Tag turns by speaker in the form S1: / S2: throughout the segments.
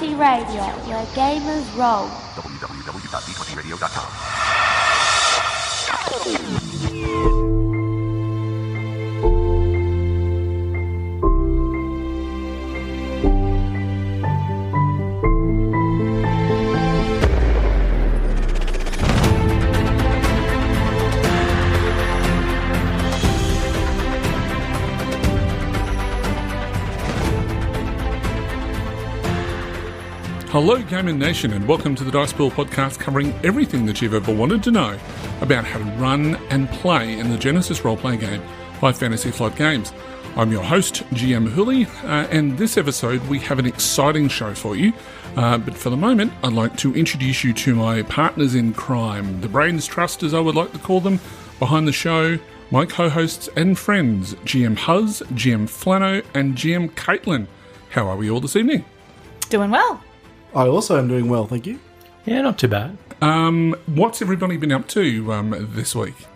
S1: D20 Radio, where gamers roll. www.d20radio.com.
S2: Hello Gaming Nation and welcome to the Dice Pool podcast covering everything that you've ever wanted to know about how to run and play in the GeneSys Role Playing Game by Fantasy Flight Games. I'm your host, GM Hooley, and this episode we have an exciting show for you. But for the moment, I'd like to introduce you to my partners in crime, the Brains Trust as I would like to call them, behind the show, my co-hosts and friends, GM Huz, GM Flano and GM Caitlin. How are we all this evening?
S3: Doing well.
S4: I also am doing well, thank you.
S5: Yeah, not too bad.
S2: What's everybody been up to this week?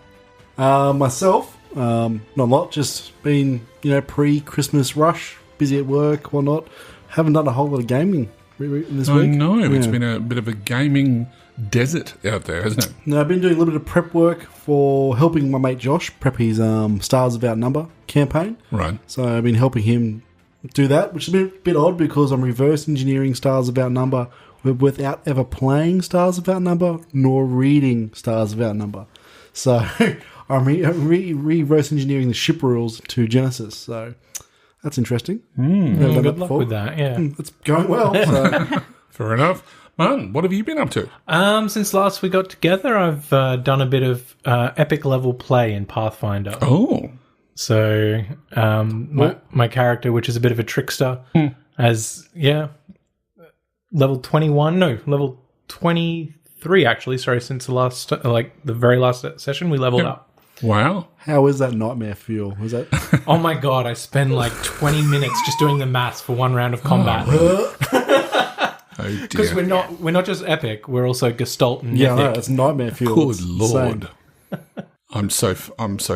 S4: Myself, not a lot, just been, pre-Christmas rush, busy at work, whatnot. Haven't done a whole lot of gaming this week.
S2: No, it's been a bit of a gaming desert out there, hasn't it?
S4: No, I've been doing a little bit of prep work for helping my mate Josh prep his Stars of Outnumber campaign.
S2: Right.
S4: So I've been helping him do that, which is a bit odd because I'm reverse engineering Stars of Outnumber without ever playing Stars of Outnumber nor reading Stars of Outnumber. So I'm reverse engineering the ship rules to GeneSys. So that's interesting.
S5: Good luck with that, yeah.
S4: It's going well. So.
S2: Fair enough. Man, what have you been up to?
S5: Since last we got together, I've done a bit of epic level play in Pathfinder.
S2: Oh.
S5: So, my character, which is a bit of a trickster, has, level 23, actually. Sorry, since the very last session, we leveled up.
S2: Wow.
S4: How is that nightmare fuel? Is that?
S5: Oh my god, I spend 20 minutes just doing the maths for one round of combat.
S2: Oh dear.
S5: Because we're not just epic, we're also Gestalt and
S4: Yeah,
S5: mythic.
S4: no, it's nightmare fuel.
S2: Good Lord. I'm so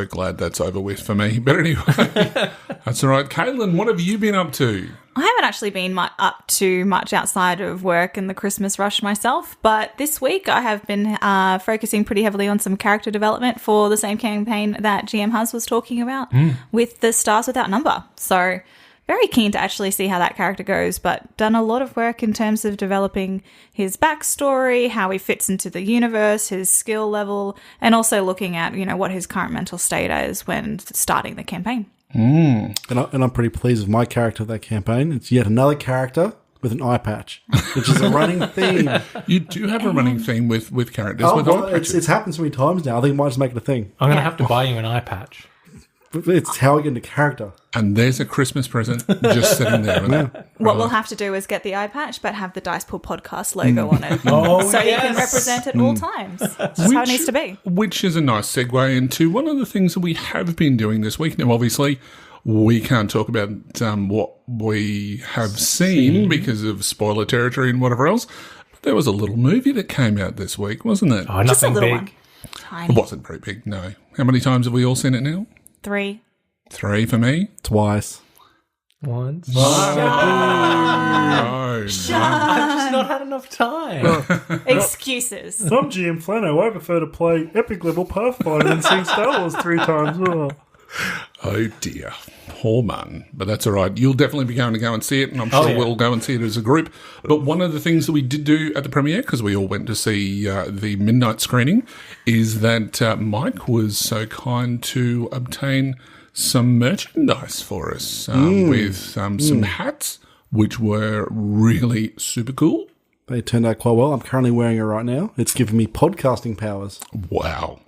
S2: glad that's over with for me. But anyway, that's all right. Caitlin, what have you been up to?
S3: I haven't actually been up to much outside of work and the Christmas rush myself, but this week I have been focusing pretty heavily on some character development for the same campaign that GM Huz was talking about with the Stars Without Number. So very keen to actually see how that character goes, but done a lot of work in terms of developing his backstory, how he fits into the universe, his skill level, and also looking at, what his current mental state is when starting the campaign.
S4: And I'm pretty pleased with my character of that campaign. It's yet another character with an eye patch, which is a running theme.
S2: You do have a running theme with characters with eye patches.
S4: It's happened so many times now. I think I might just make it a thing.
S5: I'm going to have to buy you an eye patch.
S4: It's how I get into character.
S2: And there's a Christmas present just sitting there.
S3: What we'll have to do is get the eye patch, but have the Dice Pool podcast logo on it.
S5: Oh,
S3: so you can represent it all times. That's how it needs to be.
S2: Which is a nice segue into one of the things that we have been doing this week. Now, obviously, we can't talk about what we have seen because of spoiler territory and whatever else. But there was a little movie that came out this week, wasn't it?
S5: Oh,
S3: Just a
S5: nothing
S3: little
S5: big.
S3: one. Tiny.
S2: It wasn't very big, no. How many times have we all seen it now?
S3: 3.
S2: 3 for me.
S4: Twice.
S5: Once.
S2: No.
S5: I've just not had enough time.
S3: Excuses.
S4: I'm GM Flano. I prefer to play epic level Pathfinder and sing Star Wars 3 times.
S2: Oh dear, poor man. But that's all right. You'll definitely be going to go and see it, and I'm sure we'll go and see it as a group. But one of the things that we did do at the premiere, because we all went to see the midnight screening, is that Mike was so kind to obtain some merchandise for us with some hats, which were really super cool.
S4: They turned out quite well. I'm currently wearing it right now. It's giving me podcasting powers.
S2: Wow.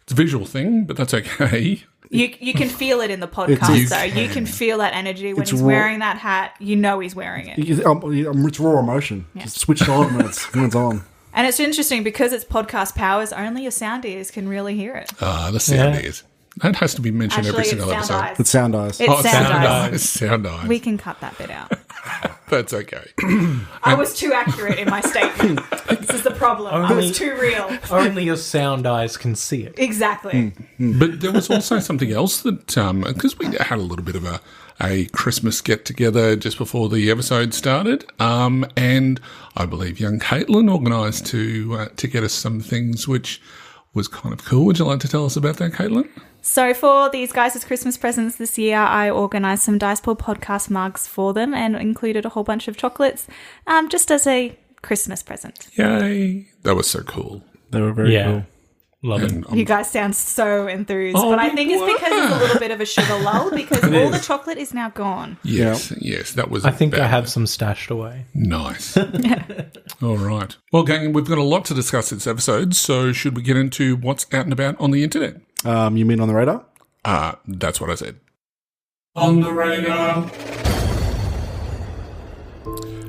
S2: It's a visual thing, but that's okay.
S3: You can feel it in the podcast, though. You can feel that energy when he's wearing that hat. You know he's wearing it.
S4: It's raw emotion. Yeah. Just switch it on when it's on.
S3: And it's interesting because it's podcast powers, only your sound ears can really hear it.
S2: The sound ears. That has to be mentioned every single episode.
S4: It's sound eyes.
S3: It's sound eyes.
S2: Sound eyes.
S3: We can cut that bit out.
S2: That's okay.
S3: I was too accurate in my statement. This is the problem. I was too real.
S5: Only your sound eyes can see it.
S3: Exactly.
S2: But there was also something else that, because we had a little bit of a Christmas get-together just before the episode started, and I believe young Caitlin organised to get us some things, which was kind of cool. Would you like to tell us about that, Caitlin?
S3: So for these guys as Christmas presents this year, I organised some Dicepool podcast mugs for them and included a whole bunch of chocolates just as a Christmas present.
S2: Yay. That was so cool.
S4: They were very cool.
S5: Love it.
S3: You guys sound so enthused, but I think it's because it's a little bit of a sugar lull because all the chocolate is now gone.
S2: Yes, that was
S5: I think I have some stashed away.
S2: Nice. All right. Well, gang, we've got a lot to discuss this episode, so should we get into what's out and about on the internet?
S4: You mean on the radar?
S2: That's what I said. On the radar.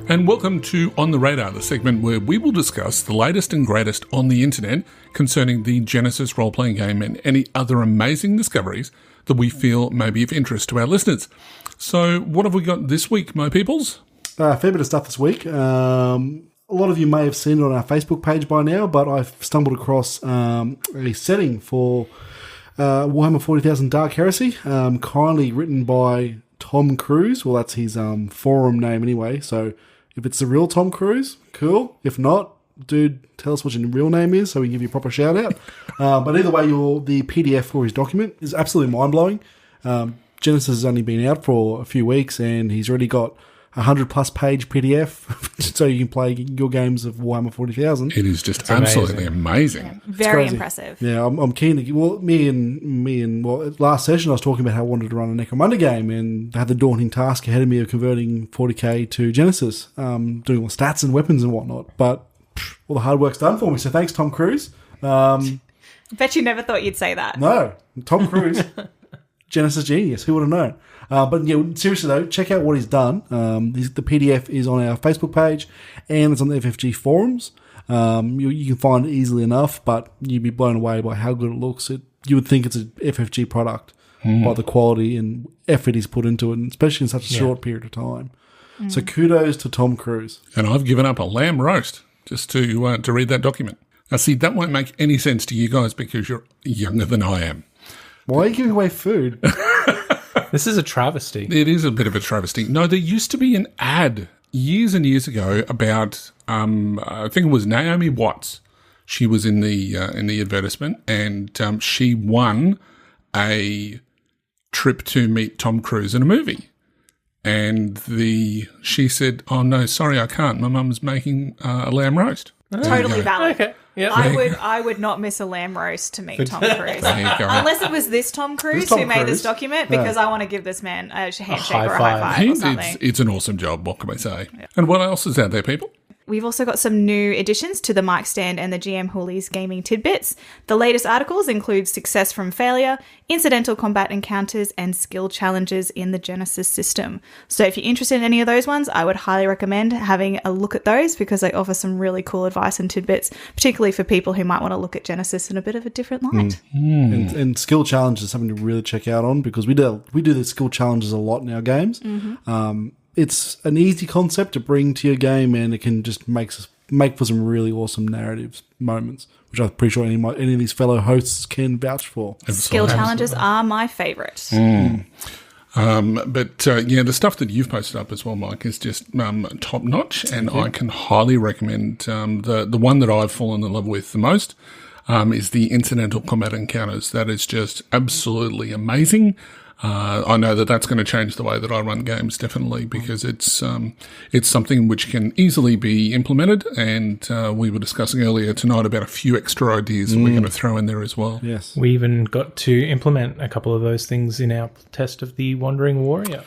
S2: And welcome to On the Radar, the segment where we will discuss the latest and greatest on the internet concerning the GeneSys Role Playing Game and any other amazing discoveries that we feel may be of interest to our listeners. So, what have we got this week, my peoples?
S4: A fair bit of stuff this week. A lot of you may have seen it on our Facebook page by now, but I've stumbled across a setting for Warhammer 40,000 Dark Heresy, kindly written by Tom Cruise. Well, that's his forum name anyway, so if it's the real Tom Cruise, cool. If not, dude, tell us what your real name is so we can give you a proper shout out. But either way, the PDF for his document is absolutely mind-blowing. GeneSys has only been out for a few weeks and he's already got 100-plus page PDF so you can play your games of Warhammer 40,000.
S2: It is just absolutely amazing.
S3: Yeah, very impressive.
S4: Yeah, I'm keen to. Well, me and last session I was talking about how I wanted to run a Necromunda game and had the daunting task ahead of me of converting 40k to GeneSys, doing all stats and weapons and whatnot. But all the hard work's done for me. So thanks, Tom Cruise.
S3: Bet you never thought you'd say that.
S4: No, Tom Cruise, GeneSys genius. Who would have known? But seriously though, check out what he's done. The PDF is on our Facebook page and it's on the FFG forums. You can find it easily enough, but you'd be blown away by how good it looks. You would think it's an FFG product by the quality and effort he's put into it, and especially in such a short period of time. So kudos to Tom Cruise.
S2: And I've given up a lamb roast just to read that document. Now, see, that won't make any sense to you guys because you're younger than I am.
S4: Why are you giving away food?
S5: This is a travesty.
S2: It is a bit of a travesty. No, there used to be an ad years and years ago about, I think it was Naomi Watts. She was in the advertisement, and she won a trip to meet Tom Cruise in a movie. And she said, "Oh no, sorry, I can't. My mum's making a lamb roast."
S3: Totally valid.
S5: Okay. Yep.
S3: I would not miss a lamb roast to meet Tom Cruise.
S2: There you go.
S3: Unless it was this Tom Cruise
S4: Tom
S3: who made
S4: Cruise.
S3: this document, because I want to give this man a handshake
S5: high
S3: or a high
S5: five.
S3: five or something.
S2: It's an awesome job. What can I say? Yeah. And what else is out there, people?
S3: We've also got some new additions to the Mic Stand and the GM Hoolies gaming tidbits. The latest articles include success from failure, incidental combat encounters, and skill challenges in the GeneSys system. So if you're interested in any of those ones, I would highly recommend having a look at those because they offer some really cool advice and tidbits, particularly for people who might want to look at GeneSys in a bit of a different light.
S4: And skill challenges is something to really check out on because we do the skill challenges a lot in our games. It's an easy concept to bring to your game, and it can just make for some really awesome narrative moments, which I'm pretty sure any of these fellow hosts can vouch for.
S3: Skill challenges are my favourite.
S2: But the stuff that you've posted up as well, Mike, is just top notch, and I can highly recommend the one that I've fallen in love with the most. Is the incidental combat encounters. That is just absolutely amazing. I know that that's going to change the way that I run games, definitely, because it's something which can easily be implemented. And we were discussing earlier tonight about a few extra ideas that we're going to throw in there as well.
S4: Yes.
S5: We even got to implement a couple of those things in our test of the Wandering Warrior.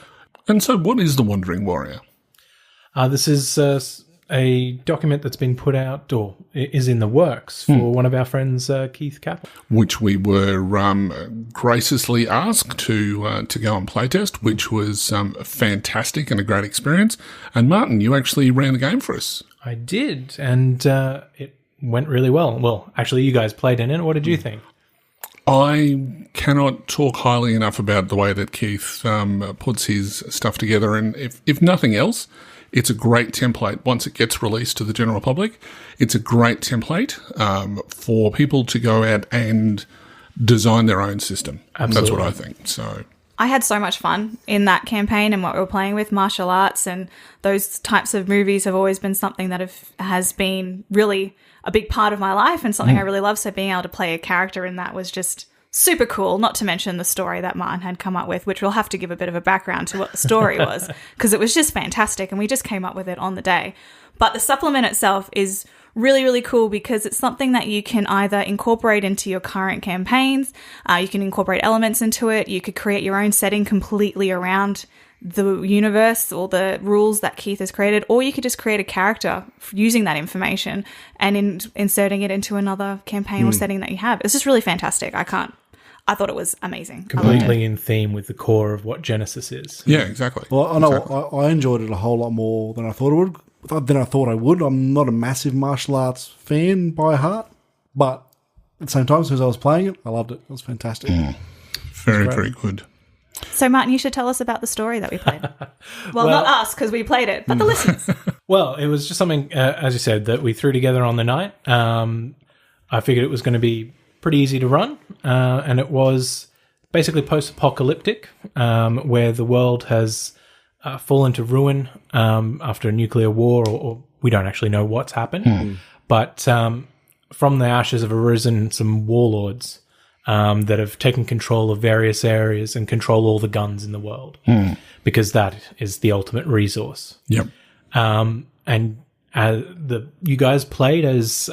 S2: And so what is the Wandering Warrior?
S5: This is a document that's been put out or is in the works for one of our friends, Keith Capel.
S2: Which we were graciously asked to go and playtest, which was fantastic and a great experience. And Martin, you actually ran the game for us.
S5: I did, and it went really well. Well, actually, you guys played in it. What did you think?
S2: I cannot talk highly enough about the way that Keith puts his stuff together. And if nothing else, it's a great template once it gets released to the general public. It's a great template for people to go out and design their own system.
S5: Absolutely.
S2: That's what I think. So
S3: I had so much fun in that campaign and what we were playing with. Martial arts and those types of movies have always been something that has been really a big part of my life and something I really love. So being able to play a character in that was just super cool, not to mention the story that Martin had come up with, which we'll have to give a bit of a background to what the story was, because it was just fantastic and we just came up with it on the day. But the supplement itself is really, really cool because it's something that you can either incorporate into your current campaigns, you can incorporate elements into it, you could create your own setting completely around the universe or the rules that Keith has created, or you could just create a character using that information and inserting it into another campaign or setting that you have. It's just really fantastic. I thought it was amazing.
S5: Completely in theme with the core of what GeneSys is.
S2: yeah, exactly.
S4: Well, I know
S2: Exactly.
S4: I enjoyed it a whole lot more than I thought I would. I'm not a massive martial arts fan by heart, but at the same time, as I was playing it, I loved it. It was fantastic.
S2: Very, very good.
S3: So, Martin, you should tell us about the story that we played. Well, not us, because we played it, but the listeners.
S5: Well, it was just something, as you said, that we threw together on the night. I figured it was going to be pretty easy to run, and it was basically post-apocalyptic, where the world has fallen to ruin after a nuclear war, or we don't actually know what's happened. But from the ashes have arisen some warlords that have taken control of various areas and control all the guns in the world, because that is the ultimate resource.
S2: Yep.
S5: And you guys played as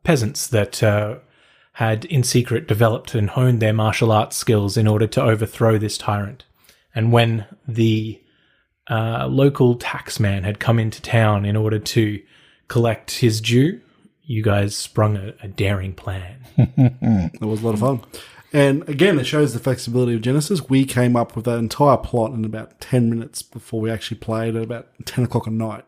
S5: peasants that had in secret developed and honed their martial arts skills in order to overthrow this tyrant. And when the local taxman had come into town in order to collect his due, you guys sprung a daring plan.
S4: It was a lot of fun. And again, it shows the flexibility of GeneSys. We came up with that entire plot in about 10 minutes before we actually played at about 10 o'clock at night.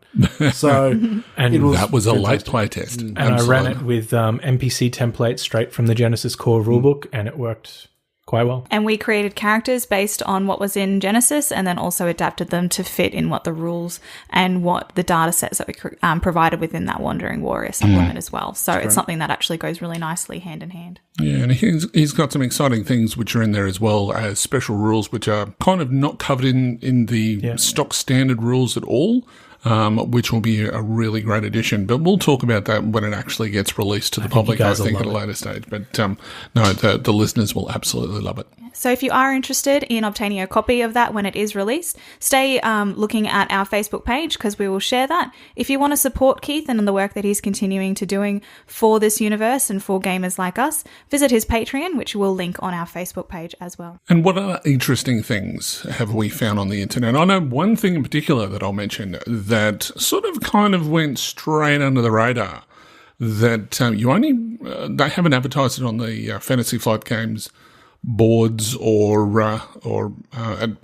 S4: So
S5: And
S4: it was
S2: That was a late
S4: fantastic.
S2: play test.
S5: And I ran it with NPC templates straight from the GeneSys core rulebook, and it worked quite well.
S3: And we created characters based on what was in GeneSys and then also adapted them to fit in what the rules and what the data sets that we provided within that Wandering Warrior supplement as well. So it's something that actually goes really nicely hand in hand.
S2: Yeah, and he's got some exciting things which are in there as well as special rules which are kind of not covered in the stock standard rules at all, which will be a really great addition. But we'll talk about that when it actually gets released to the public, I think, at a later stage. But no, the listeners will absolutely love it.
S3: So if you are interested in obtaining a copy of that when it is released, stay looking at our Facebook page because we will share that. If you want to support Keith and the work that he's continuing to doing for this universe and for gamers like us, visit his Patreon, which we'll link on our Facebook page as well.
S2: And what other interesting things have we found on the internet? I know one thing in particular that I'll mention that sort of kind of went straight under the radar, that they haven't advertised it on the Fantasy Flight Games boards or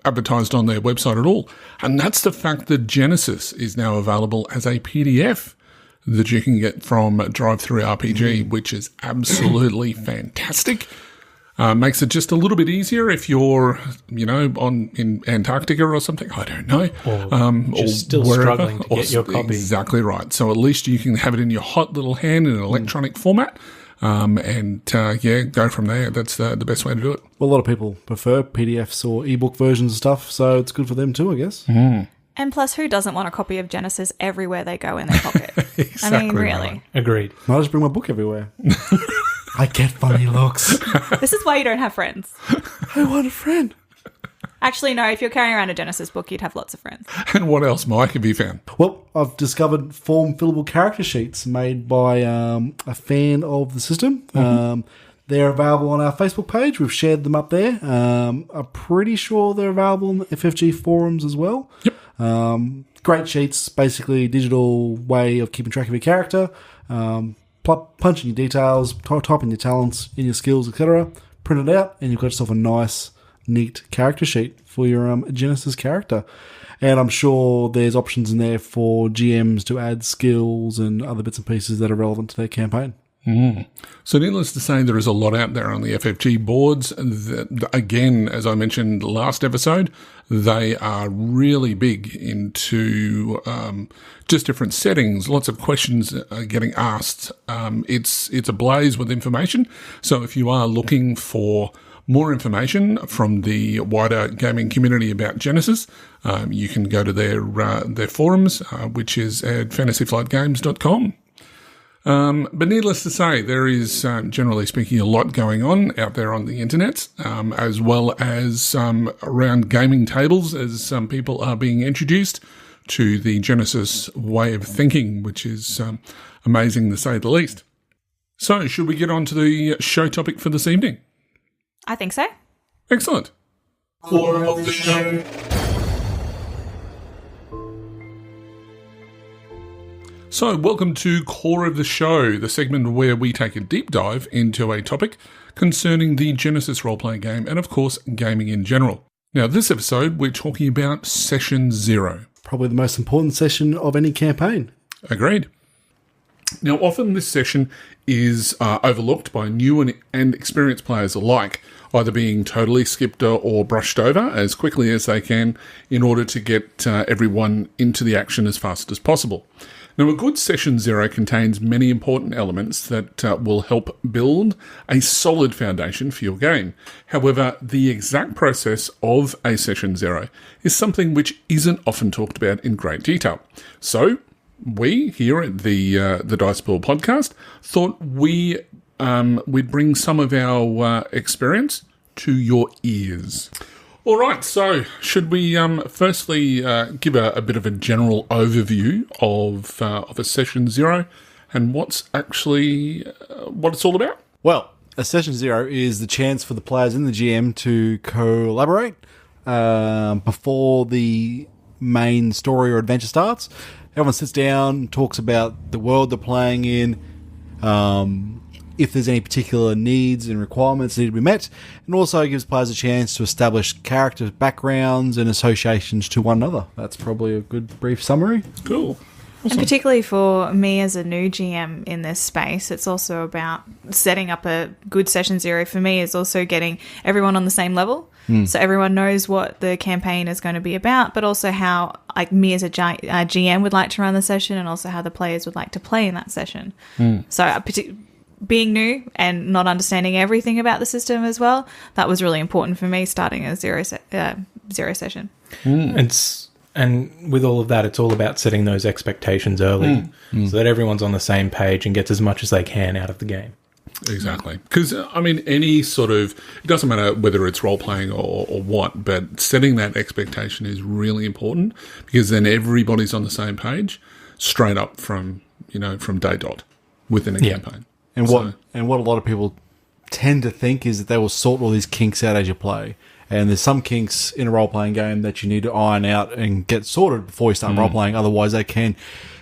S2: advertised on their website at all. And that's the fact that GeneSys is now available as a PDF that you can get from Drive-Thru RPG, which is absolutely fantastic. Makes it just a little bit easier if you're, in Antarctica or something. I don't know.
S5: Or still struggling to get your copy.
S2: Exactly right. So at least you can have it in your hot little hand in an electronic format. Go from there. That's the best way to do it.
S4: Well, a lot of people prefer PDFs or ebook versions of stuff, so it's good for them too, I guess.
S3: And plus, who doesn't want a copy of GeneSys everywhere they go in their pocket?
S2: Exactly
S3: I mean, really.
S2: right.
S5: Agreed.
S4: I just bring my book everywhere. I get funny looks.
S3: This is why you don't have friends.
S4: I want a friend.
S3: Actually, no, if you're carrying around a GeneSys book, you'd have lots of friends.
S2: And what else, Mike, have you found?
S4: Well, I've discovered form-fillable character sheets made by a fan of the system. They're available on our Facebook page. We've shared them up there. I'm pretty sure they're available on the FFG forums as well.
S2: Yep.
S4: Great sheets, basically a digital way of keeping track of your character, punching your details, typing your talents in your skills, etc. Print it out, and you've got yourself a nice, neat character sheet for your GeneSys character. And I'm sure there's options in there for GMs to add skills and other bits and pieces that are relevant to their campaign.
S2: So needless to say, there is a lot out there on the FFG boards. Again, as I mentioned last episode, they are really big into just different settings. Lots of questions are getting asked. It's ablaze with information. So if you are looking for more information from the wider gaming community about GeneSys, you can go to their forums, which is at fantasyflightgames.com. But needless to say, there is, generally speaking, a lot going on out there on the internet, as well as around gaming tables, as some people are being introduced to the GeneSys way of thinking, which is amazing to say the least. So, should we get on to the show topic for this evening?
S3: I think so.
S2: Excellent. Core of the show. So, welcome to Core of the Show, the segment where we take a deep dive into a topic concerning the GeneSys role-playing game and, of course, gaming in general. Now, this episode, we're talking about Session 0.
S4: Probably the most important session of any campaign.
S2: Agreed. Now, often this session is overlooked by new and experienced players alike, either being totally skipped or brushed over as quickly as they can in order to get everyone into the action as fast as possible. Now, a good Session 0 contains many important elements that will help build a solid foundation for your game. However, the exact process of a Session 0 is something which isn't often talked about in great detail. So, we here at the Dice Pool podcast thought we'd bring some of our experience to your ears. All right, so should we firstly give a bit of a general overview of a Session 0 and what it's all about?
S4: Well, a Session 0 is the chance for the players and the GM to collaborate before the main story or adventure starts. Everyone sits down, talks about the world they're playing in, if there's any particular needs and requirements that need to be met, and also gives players a chance to establish character backgrounds and associations to one another. That's probably a good brief summary.
S2: Cool.
S3: And particularly for me as a new GM in this space, it's also about setting up a good Session 0 for me is also getting everyone on the same level. So everyone knows what the campaign is going to be about, but also how me as a GM would like to run the session and also how the players would like to play in that session. So being new and not understanding everything about the system as well, that was really important for me starting a zero session.
S5: And with all of that, it's all about setting those expectations early so that everyone's on the same page and gets as much as they can out of the game.
S2: Exactly. Because, any sort of, it doesn't matter whether it's role-playing or what, but setting that expectation is really important because then everybody's on the same page straight up from day dot within a campaign.
S4: And what a lot of people tend to think is that they will sort all these kinks out as you play. And there's some kinks in a role-playing game that you need to iron out and get sorted before you start role-playing. Otherwise, they can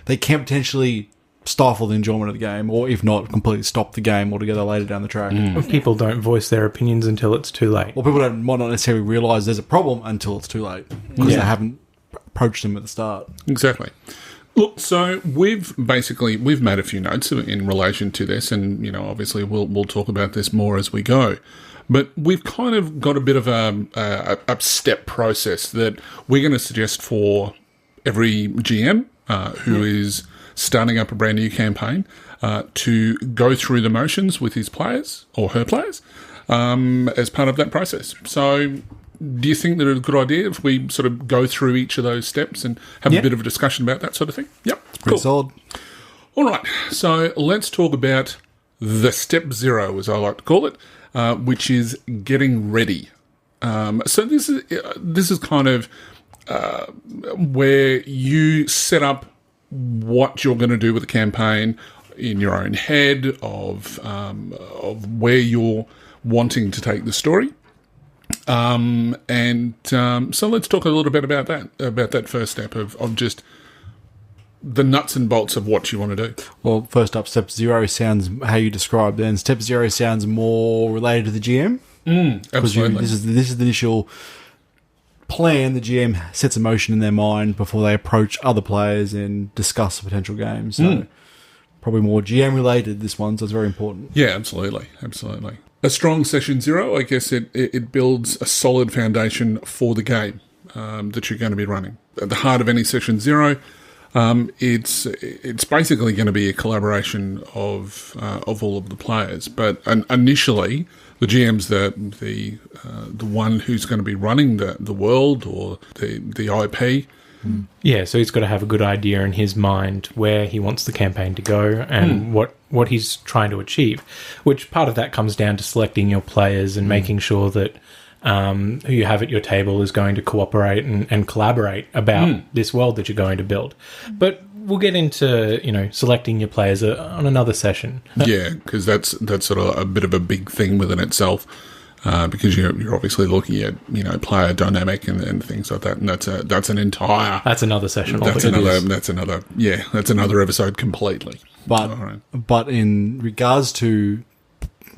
S4: potentially stifle the enjoyment of the game, or if not, completely stop the game altogether later down the track.
S5: People don't voice their opinions until it's too late.
S4: Or people might not necessarily realise there's a problem until it's too late because they haven't approached them at the start.
S2: Exactly. Look, so we've made a few notes in relation to this, and obviously we'll talk about this more as we go. But we've kind of got a bit of a step process that we're going to suggest for every GM who is starting up a brand new campaign to go through the motions with his players or her players as part of that process. So do you think that it's a good idea if we sort of go through each of those steps and have a bit of a discussion about that sort of thing? Yep.
S4: Pretty solid.
S2: All right. So let's talk about the step 0, as I like to call it, which is getting ready. So this is kind of where you set up what you're going to do with the campaign in your own head of where you're wanting to take the story. So let's talk a little bit about that first step of just the nuts and bolts of what you want to do.
S4: Well, first up, step 0 sounds how you described it, and step 0 sounds more related to the GM.
S2: Absolutely.
S4: This is the initial plan the GM sets in motion in their mind before they approach other players and discuss a potential game. So probably more GM related, this one, so it's very important.
S2: Yeah, absolutely. A strong session zero, I guess it builds a solid foundation for the game that you're going to be running. At the heart of any session zero, it's basically going to be a collaboration of all of the players. But initially, the GM's the one who's going to be running the world or the IP.
S5: Yeah, so he's got to have a good idea in his mind where he wants the campaign to go and what he's trying to achieve, which part of that comes down to selecting your players and making sure that who you have at your table is going to cooperate and collaborate about this world that you're going to build. But we'll get into, selecting your players on another session.
S2: Yeah, because that's sort of a bit of a big thing within itself. Because you're obviously looking at player dynamic and things like that, and that's another session. That's another episode completely.
S4: But in regards to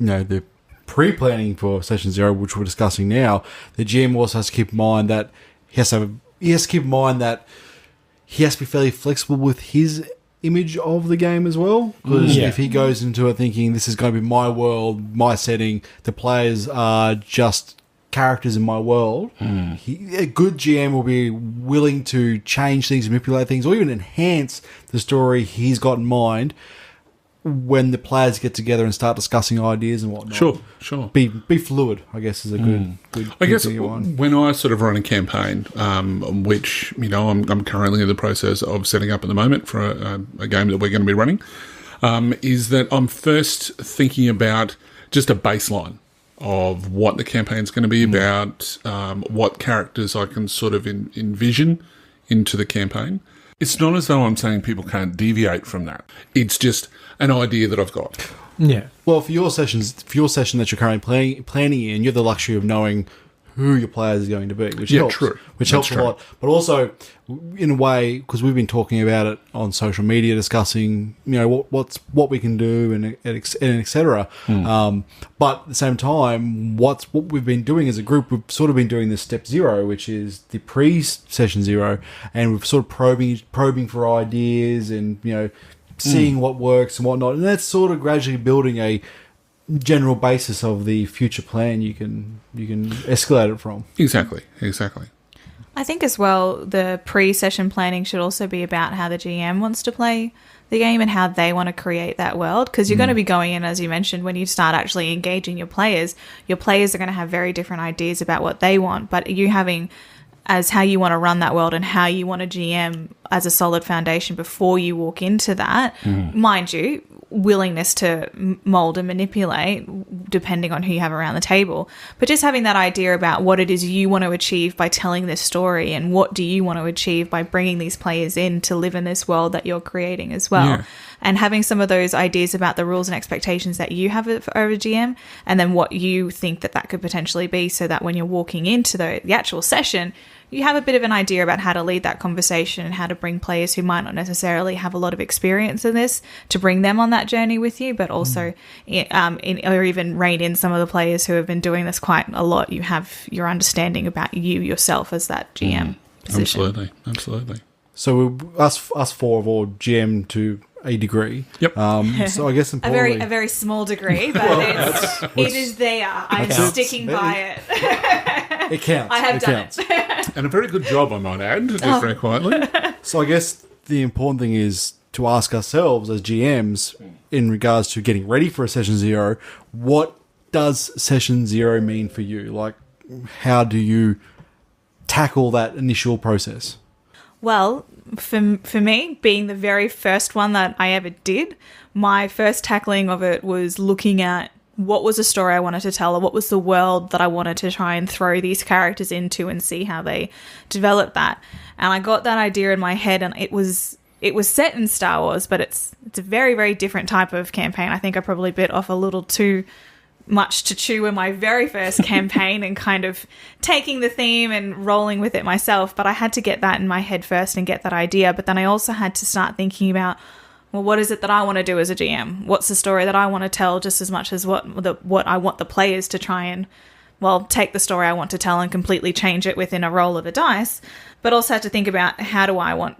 S4: the pre-planning for session zero, which we're discussing now, the GM also has to keep in mind that he has to be fairly flexible with his image of the game as well, because if he goes into it thinking this is going to be my world, my setting, the players are just characters in my world, a good GM will be willing to change things, manipulate things, or even enhance the story he's got in mind when the players get together and start discussing ideas and whatnot.
S2: Sure.
S4: Be fluid, I guess, is a good
S2: I guess
S4: thing to want.
S2: when I sort of run a campaign, which I'm currently in the process of setting up at the moment for a game that we're going to be running, is that I'm first thinking about just a baseline of what the campaign's going to be about, what characters I can sort of envision into the campaign. It's not as though I'm saying people can't deviate from that. It's just an idea that I've got.
S5: Yeah.
S4: Well, for your session that you're currently planning in, you have the luxury of knowing who your players are going to be, which helps.
S2: True.
S4: Which helps a lot. But also, in a way, because we've been talking about it on social media, discussing what we can do and etc. But at the same time, what we've been doing as a group, we've sort of been doing this step zero, which is the pre-session zero, and we've sort of probing for ideas and seeing what works and whatnot, and that's sort of gradually building a general basis of the future plan you can escalate it from.
S2: Exactly.
S3: I think as well, the pre-session planning should also be about how the GM wants to play the game and how they want to create that world, because you're going to be going in, as you mentioned, when you start actually engaging your players are going to have very different ideas about what they want, but you having as how you want to run that world and how you want to GM as a solid foundation before you walk into that. Mind you, willingness to mold and manipulate depending on who you have around the table, but just having that idea about what it is you want to achieve by telling this story and what do you want to achieve by bringing these players in to live in this world that you're creating as well. And having some of those ideas about the rules and expectations that you have over GM, and then what you think that could potentially be, so that when you're walking into the actual session, you have a bit of an idea about how to lead that conversation and how to bring players who might not necessarily have a lot of experience in this to bring them on that journey with you, but also or even rein in some of the players who have been doing this quite a lot. You have your understanding about you yourself as that GM position.
S2: Absolutely.
S4: So us four have all GM to a degree.
S2: Yep.
S4: So I guess importantly,
S3: a very small degree, but it is there. I'm sticking by it.
S4: It counts.
S3: I have done it.
S2: And a very good job, I might add, just very quietly.
S4: So I guess the important thing is to ask ourselves as GMs in regards to getting ready for a session zero, what does session zero mean for you? Like, how do you tackle that initial process?
S3: Well, for me, being the very first one that I ever did, my first tackling of it was looking at what was the story I wanted to tell, or what was the world that I wanted to try and throw these characters into and see how they developed that. And I got that idea in my head, and it was set in Star Wars, but it's a very, very different type of campaign. I think I probably bit off a little too much to chew in my very first campaign and kind of taking the theme and rolling with it myself. But I had to get that in my head first and get that idea. But then I also had to start thinking about, well, what is it that I want to do as a GM? What's the story that I want to tell, just as much as what I want the players to try and, take the story I want to tell and completely change it within a roll of a dice. But also had to think about, how do I want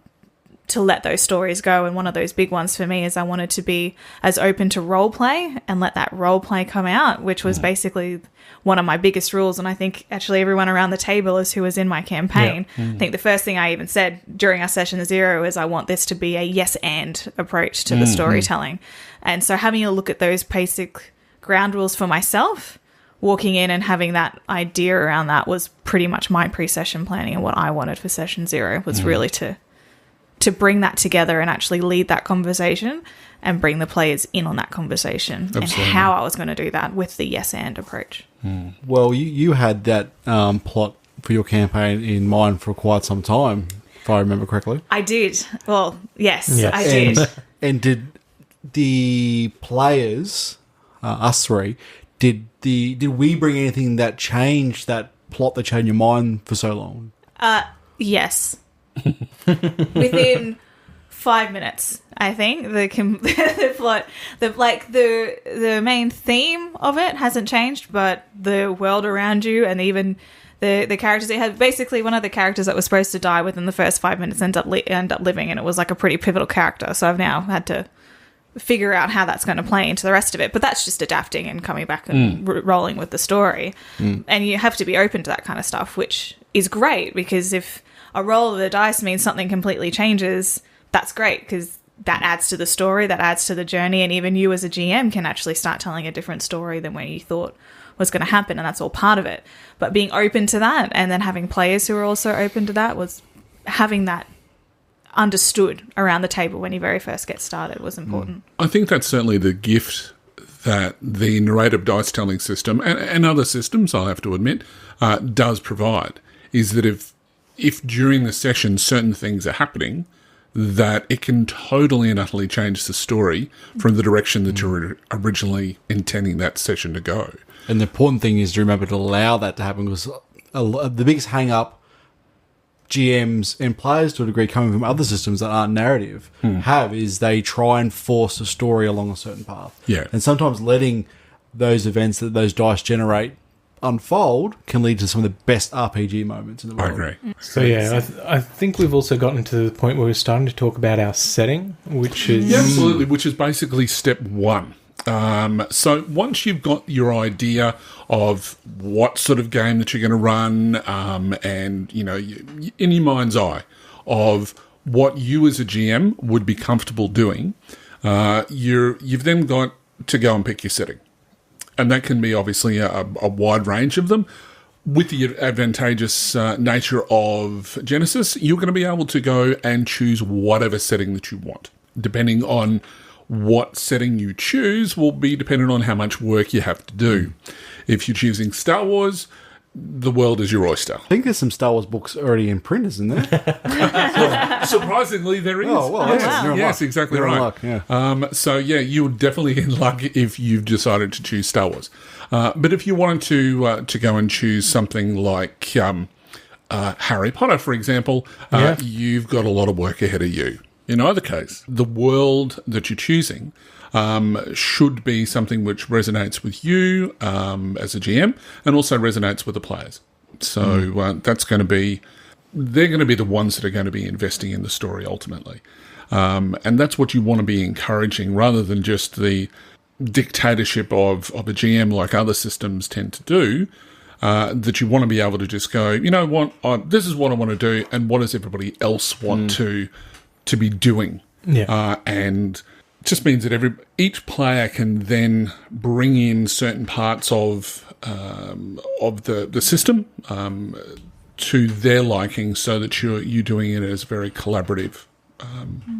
S3: to let those stories go. And one of those big ones for me is I wanted to be as open to role play and let that role play come out, which was basically one of my biggest rules. And I think actually everyone around the table is who was in my campaign. I think the first thing I even said during our session 0 is I want this to be a yes and approach to the storytelling. And so having a look at those basic ground rules for myself, walking in and having that idea around that was pretty much my pre-session planning, and what I wanted for session 0 was really to bring that together and actually lead that conversation and bring the players in on that conversation.
S2: Absolutely.
S3: And how I was going to do that with the yes and approach.
S4: Well, you had that plot for your campaign in mind for quite some time, if I remember correctly.
S3: I did. Well, yes. I
S4: And,
S3: did.
S4: and did the players, us three, did we bring anything that changed that plot that changed your mind for so long?
S3: Yes. Within 5 minutes, I think the plot, the main theme of it hasn't changed, but the world around you and even the characters it had. Basically, one of the characters that was supposed to die within the first 5 minutes end up living, and it was like a pretty pivotal character. So I've now had to figure out how that's going to play into the rest of it. But that's just adapting and coming back and rolling with the story. And you have to be open to that kind of stuff, which is great, because if a roll of the dice means something completely changes, that's great, because that adds to the story, that adds to the journey, and even you as a GM can actually start telling a different story than what you thought was going to happen, and that's all part of it. But being open to that, and then having players who are also open to that, was having that understood around the table when you very first get started was important.
S2: I think that's certainly the gift that the narrative dice telling system and other systems, I have to admit, does provide, is that if during the session certain things are happening, that it can totally and utterly change the story from the direction that you're originally intending that session to go.
S4: And the important thing is to remember to allow that to happen, because the biggest hang-up GMs and players, to a degree, coming from other systems that aren't narrative, have is they try and force a story along a certain path.
S2: Yeah.
S4: And sometimes letting those events that those dice generate unfold can lead to some of the best RPG moments in the world.
S2: I agree.
S5: So yeah, I think we've also gotten to the point where we're starting to talk about our setting, which is...
S2: Yeah, absolutely, which is basically step one. So once you've got your idea of what sort of game that you're going to run, and, you know, in your mind's eye of what you as a GM would be comfortable doing, you've then got to go and pick your setting. And that can be obviously a wide range of them. With the advantageous nature of GeneSys, you're going to be able to go and choose whatever setting that you want. Depending on what setting you choose will be dependent on how much work you have to do. If you're choosing Star Wars, the world is your oyster.
S4: I think there's some Star Wars books already in print, isn't there?
S2: Surprisingly, there is.
S4: Oh, well,
S2: yes, exactly
S4: You're in
S2: right.
S4: luck, yeah.
S2: So, yeah, you're definitely in luck if you've decided to choose Star Wars. But if you wanted to go and choose something like Harry Potter, for example, you've got a lot of work ahead of you. In either case, the world that you're choosing should be something which resonates with you as a GM and also resonates with the players. So that's going to be... They're going to be the ones that are going to be investing in the story ultimately. And that's what you want to be encouraging, rather than just the dictatorship of a GM like other systems tend to do, that you want to be able to just go, you know what, this is what I want to do, and what does everybody else want to be doing?
S5: Yeah.
S2: And it just means that each player can then bring in certain parts of the system to their liking, so that you're doing it as a very collaborative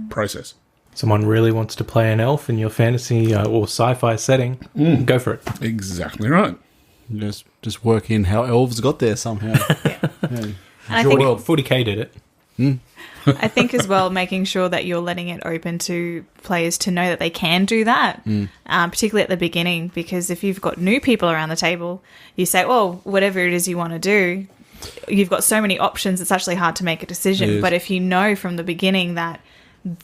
S2: process.
S5: Someone really wants to play an elf in your fantasy or sci-fi setting, go for it.
S2: Exactly right.
S4: Just work in how elves got there somehow. Yeah.
S3: And I think
S5: 40K did it.
S3: I think as well, making sure that you're letting it open to players to know that they can do that, particularly at the beginning, because if you've got new people around the table, you say, oh, whatever it is you want to do, you've got so many options, it's actually hard to make a decision. But if you know from the beginning that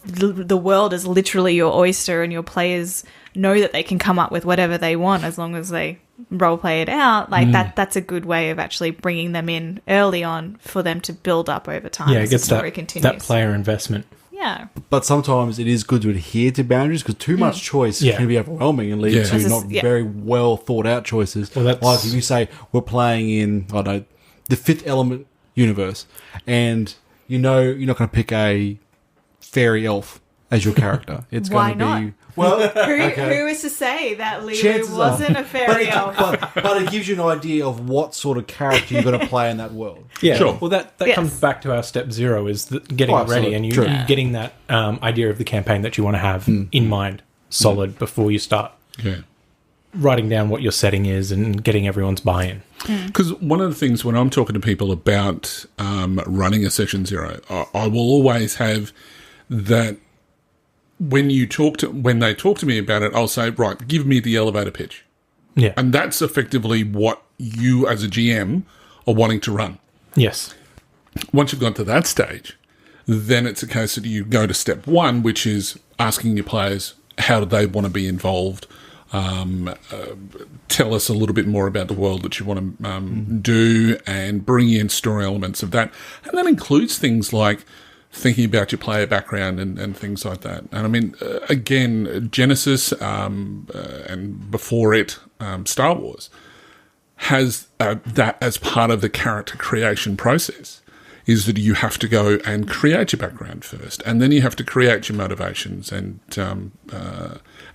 S3: the world is literally your oyster and your players know that they can come up with whatever they want as long as they role play it out, like that's a good way of actually bringing them in early on for them to build up over time.
S5: Yeah, it
S3: as the
S5: gets
S3: story continues.
S5: that player investment.
S3: Yeah.
S4: But sometimes it is good to adhere to boundaries because too much choice
S5: Yeah.
S4: can be overwhelming and lead
S2: Yeah.
S4: to
S3: This is-
S4: not
S3: yeah.
S4: very well thought out choices.
S5: Well, that's-
S4: like if you say we're playing in, I don't know, the Fifth Element universe, and you know you're not going to pick a fairy elf as your character. It's
S3: Why
S4: going to
S3: not?
S4: be well.
S3: Who is to say that Lulu
S4: Chances
S3: wasn't
S4: are.
S3: a fairy elf?
S4: But it gives you an idea of what sort of character you're going to play in that world.
S5: Yeah,
S2: Sure.
S5: Well, that
S3: Yes.
S5: comes back to our step 0 is getting
S4: Oh,
S5: it ready
S4: absolutely.
S5: and you
S4: True.
S5: getting that idea of the campaign that you want to have in mind, solid before you start
S2: Yeah.
S5: writing down what your setting is and getting everyone's buy-in.
S2: Because one of the things when I'm talking to people about running a session 0, I will always have that when they talk to me about it, I'll say, right, give me the elevator pitch.
S5: Yeah.
S2: And that's effectively what you as a GM are wanting to run.
S5: Yes.
S2: Once you've got to that stage, then it's a case that you go to step 1, which is asking your players how do they want to be involved. Tell us a little bit more about the world that you want to do and bring in story elements of that. And that includes things like thinking about your player background and things like that. And I mean, again, GeneSys and before it, Star Wars, has that as part of the character creation process, is that you have to go and create your background first, and then you have to create your motivations and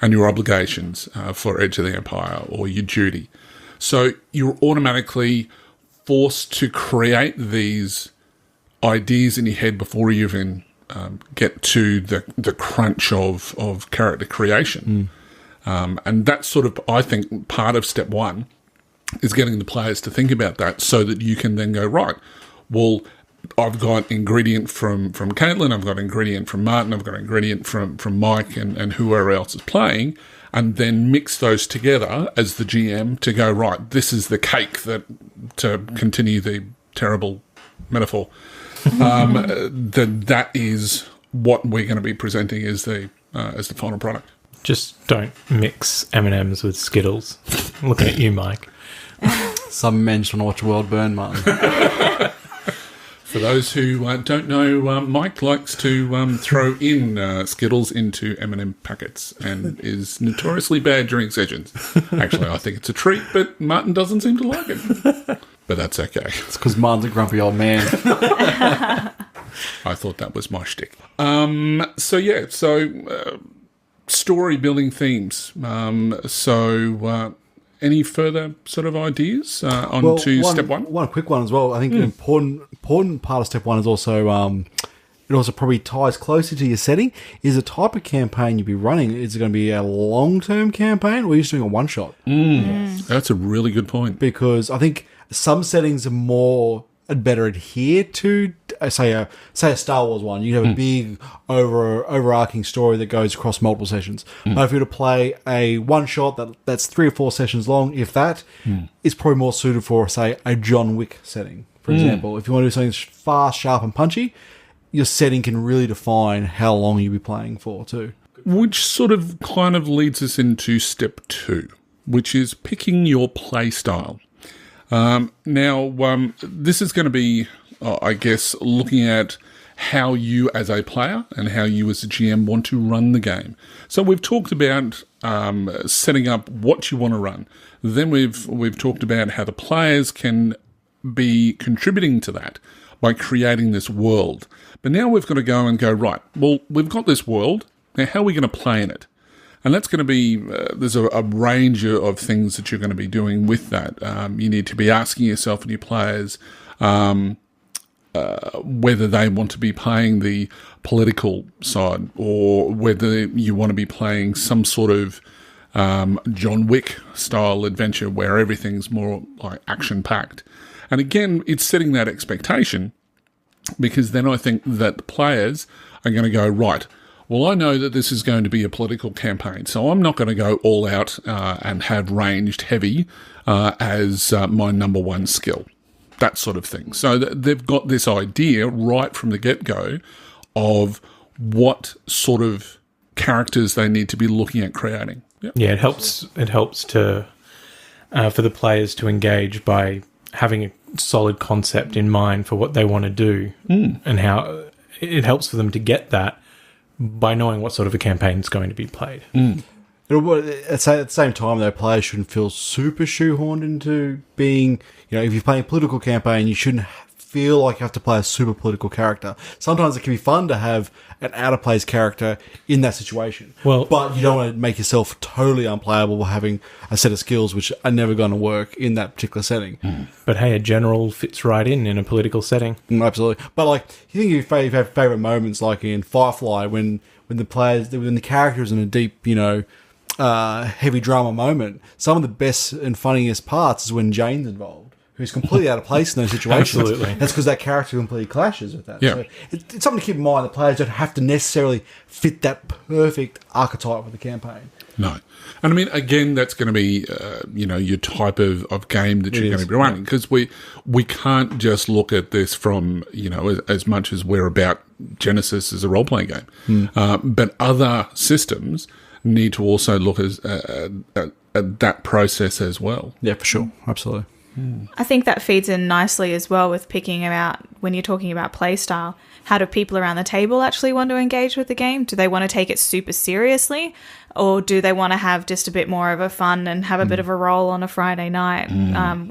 S2: your obligations for Edge of the Empire or your duty. So you're automatically forced to create these ideas in your head before you even get to the crunch of character creation. And that's sort of, I think, part of step 1 is getting the players to think about that so that you can then go, right, well, I've got ingredient from Caitlin, I've got ingredient from Martin, I've got ingredient from Mike and whoever else is playing, and then mix those together as the GM to go, right, this is the cake that, to continue the terrible metaphor, that is what we're going to be presenting as the final product.
S5: Just don't mix M&Ms with Skittles. Looking at you, Mike.
S4: Some men just want to watch the world burn, Martin.
S2: For those who don't know, Mike likes to throw in Skittles into M&M packets and is notoriously bad during sessions. Actually, I think it's a treat, but Martin doesn't seem to like it. But that's okay.
S4: It's because Martin's a grumpy old man.
S2: I thought that was my shtick. Story building themes. Any further sort of ideas on to step 1?
S4: One quick one as well. I think an important part of step 1 is also it also probably ties closely to your setting. Is the type of campaign you'll be running. Is it going to be a long-term campaign or are you just doing a one-shot?
S2: That's a really good point.
S4: Because I think some settings are more and better adhere to, say a Star Wars one. You have a big overarching story that goes across multiple sessions. But if you were to play a one shot that's 3 or 4 sessions long, if that, is probably more suited for, say, a John Wick setting. For example, if you want to do something fast, sharp, and punchy, your setting can really define how long you'll be playing for too.
S2: Which sort of kind of leads us into step 2, which is picking your play style. This is going to be, I guess, looking at how you as a player and how you as a GM want to run the game. So we've talked about setting up what you want to run. Then we've talked about how the players can be contributing to that by creating this world. But now we've got to go, right, well, we've got this world. Now, how are we going to play in it? And that's going to be, there's a range of things that you're going to be doing with that. You need to be asking yourself and your players whether they want to be playing the political side or whether you want to be playing some sort of John Wick style adventure where everything's more like action-packed. And again, it's setting that expectation because then I think that the players are going to go, right, well, I know that this is going to be a political campaign, so I'm not going to go all out and have ranged heavy as my number one skill, that sort of thing. So they've got this idea right from the get-go of what sort of characters they need to be looking at creating. Yep.
S5: Yeah, it helps. It helps to for the players to engage by having a solid concept in mind for what they want to do, and how it helps for them to get that by knowing what sort of a campaign is going to be played.
S4: At the same time, though, players shouldn't feel super shoehorned into being, if you're playing a political campaign, you shouldn't feel like you have to play a super political character. Sometimes it can be fun to have an out-of-place character in that situation. But you don't want to make yourself totally unplayable by having a set of skills which are never going to work in that particular setting.
S5: But hey, a general fits right in a political setting.
S4: Absolutely. But, you think you have favourite moments, like in Firefly, when the character is in a deep, heavy drama moment, some of the best and funniest parts is when Jane's involved, who's completely out of place in those situations.
S5: Absolutely.
S4: That's because that character completely clashes with that.
S2: Yeah.
S4: So it's something to keep in mind. The players don't have to necessarily fit that perfect archetype of the campaign.
S2: No. And I mean, again, that's going to be, your type of game that you're going to be running, because we can't just look at this from, as much as we're about GeneSys as a role-playing game. But other systems need to also look at that process as well.
S4: Yeah, for sure. Absolutely.
S3: I think that feeds in nicely as well with picking about, when you're talking about play style, how do people around the table actually want to engage with the game? Do they want to take it super seriously, or do they want to have just a bit more of a fun and have a bit of a roll on a Friday night,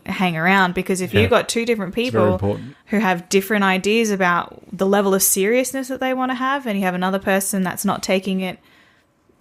S3: hang around? Because if you've got two different people who have different ideas about the level of seriousness that they want to have, and you have another person that's not taking it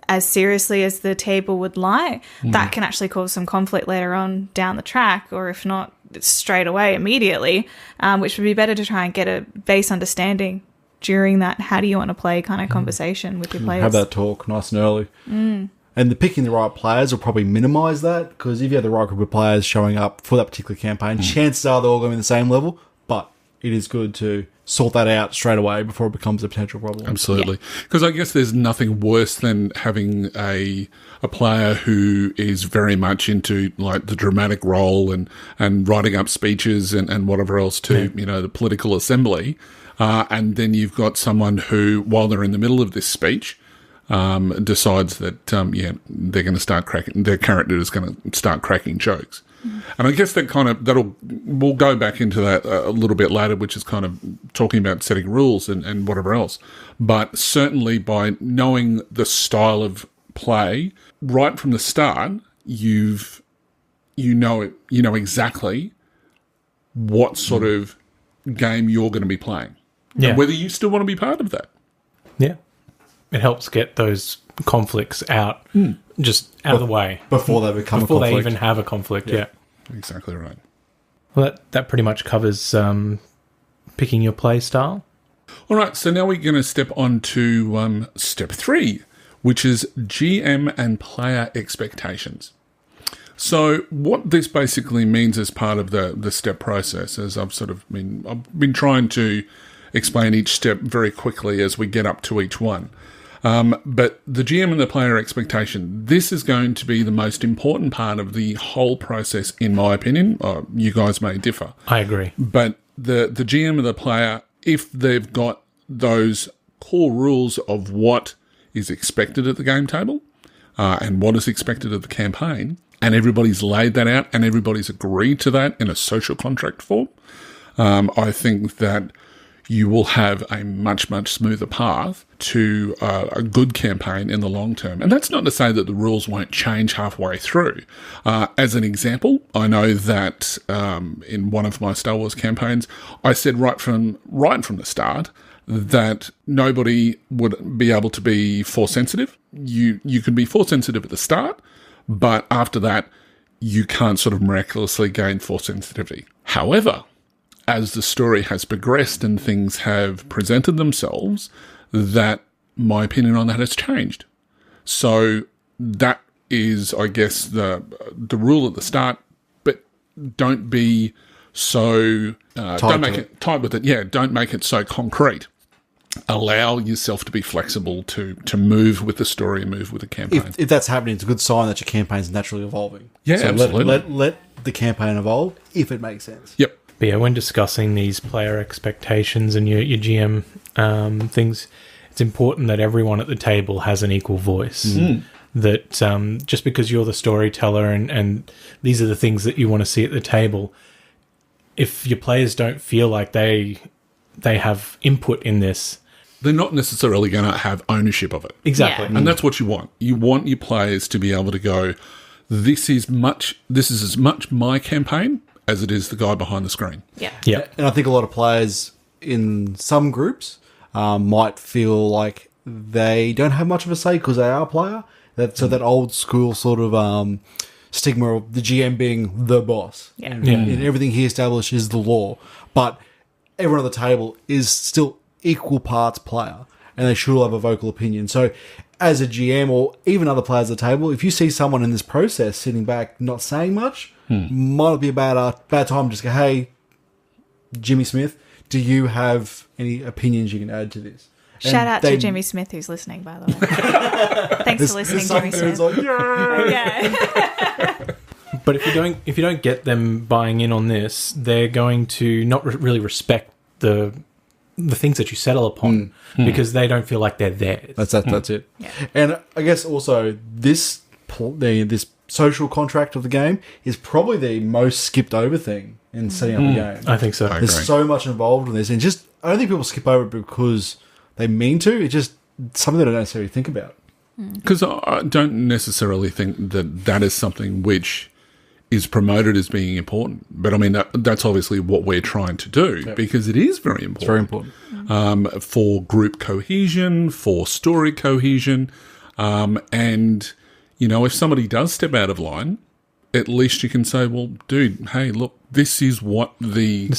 S3: as seriously as the table would like, that can actually cause some conflict later on down the track, or if not straight away, immediately, which would be better to try and get a base understanding during that how do you want to play kind of conversation with your players.
S4: Have that talk nice and early. And picking the right players will probably minimise that, because if you have the right group of players showing up for that particular campaign, chances are they're all going to be the same level, but it is good to sort that out straight away before it becomes a potential problem.
S2: Absolutely. Because I guess there's nothing worse than having a player who is very much into the dramatic role and writing up speeches and whatever else to, the political assembly. And then you've got someone who, while they're in the middle of this speech, decides that, they're going to start their character is going to start cracking jokes. And I guess we'll go back into that a little bit later, which is kind of talking about setting rules and whatever else. But certainly by knowing the style of play right from the start, you know exactly what sort of game you're going to be playing.
S5: Yeah.
S2: And whether you still want to be part of that.
S5: Yeah. It helps get those conflicts out, just out of the way.
S4: Before they become a conflict.
S5: Before they even have a conflict, yeah.
S2: Exactly right.
S5: Well, that pretty much covers picking your play style.
S2: All right, so now we're going to step on to step 3, which is GM and player expectations. So what this basically means as part of the step process, as I've been trying to explain each step very quickly as we get up to each one. But the GM and the player expectation, this is going to be the most important part of the whole process, in my opinion. You guys may differ.
S5: I agree.
S2: But the GM and the player, if they've got those core rules of what is expected at the game table and what is expected of the campaign, and everybody's laid that out and everybody's agreed to that in a social contract form, I think that you will have a much, much smoother path to a good campaign in the long term. And that's not to say that the rules won't change halfway through. As an example, I know that in one of my Star Wars campaigns, I said right from the start that nobody would be able to be force sensitive. You can be force sensitive at the start, but after that, you can't sort of miraculously gain force sensitivity. However, as the story has progressed and things have presented themselves, that my opinion on that has changed. So that is, I guess, the rule at the start, but don't be so don't make it tight with it. Yeah, don't make it so concrete. Allow yourself to be flexible to move with the story and move with the campaign.
S4: If that's happening, it's a good sign that your campaign's naturally evolving.
S2: Yeah,
S4: so
S2: absolutely.
S4: Let the campaign evolve if it makes sense.
S2: Yep.
S5: But yeah, when discussing these player expectations and your GM things, it's important that everyone at the table has an equal voice. That just because you're the storyteller and these are the things that you want to see at the table, if your players don't feel like they have input in this,
S2: they're not necessarily going to have ownership of it.
S5: Exactly.
S3: Yeah.
S2: And that's what you want. You want your players to be able to go, this is as much my campaign as it is the guy behind the screen.
S3: Yeah.
S5: Yeah.
S4: And I think a lot of players in some groups might feel like they don't have much of a say because they are a player. So that old school sort of stigma of the GM being the boss.
S3: Yeah.
S4: And everything he establishes is the law. But everyone at the table is still equal parts player, and they should all have a vocal opinion. So as a GM or even other players at the table, if you see someone in this process sitting back not saying much, might be a bad time to just go, hey, Jimmy Smith, do you have any opinions you can add to this?
S3: Shout out to Jimmy Smith, who's listening, by the way. Thanks for listening, Jimmy Smith.
S4: Like, yeah.
S3: Yeah.
S5: But if you don't get them buying in on this, they're going to not really respect the things that you settle upon because they don't feel like they're theirs.
S4: That's it. Yeah. And I guess also this social contract of the game is probably the most skipped over thing in setting up a game.
S5: I think so.
S2: I agree.
S4: There's so much involved in this, and I don't think people skip over it because they mean to. It's just something they don't necessarily think about.
S2: Because I don't necessarily think that is something which is promoted as being important. But I mean, that's obviously what we're trying to do because it is very important.
S4: It's very important.
S2: For group cohesion, for story cohesion. And, if somebody does step out of line, at least you can say, well, dude, hey, look, this is what we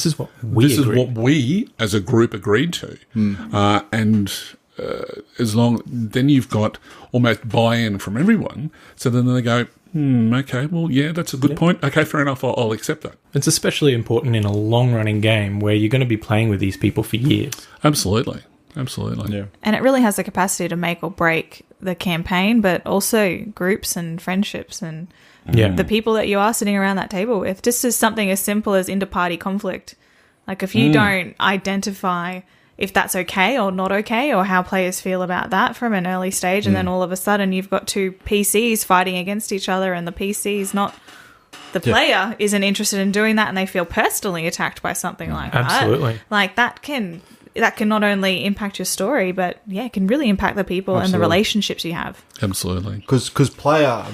S2: as a group agreed to. Then you've got almost buy-in from everyone. So then they go, okay, well, yeah, that's a good point. Okay, fair enough. I'll accept that.
S5: It's especially important in a long-running game where you're going to be playing with these people for years.
S2: Absolutely.
S4: Yeah.
S3: And it really has the capacity to make or break the campaign, but also groups and friendships and the people that you are sitting around that table with. Just as something as simple as inter-party conflict. Like if you don't identify if that's okay or not okay or how players feel about that from an early stage, and then all of a sudden you've got two PCs fighting against each other and the PC's not... The player isn't interested in doing that and they feel personally attacked by something like that.
S5: Absolutely.
S3: Like that can not only impact your story, but it can really impact the people and the relationships you have.
S2: Absolutely.
S4: Because player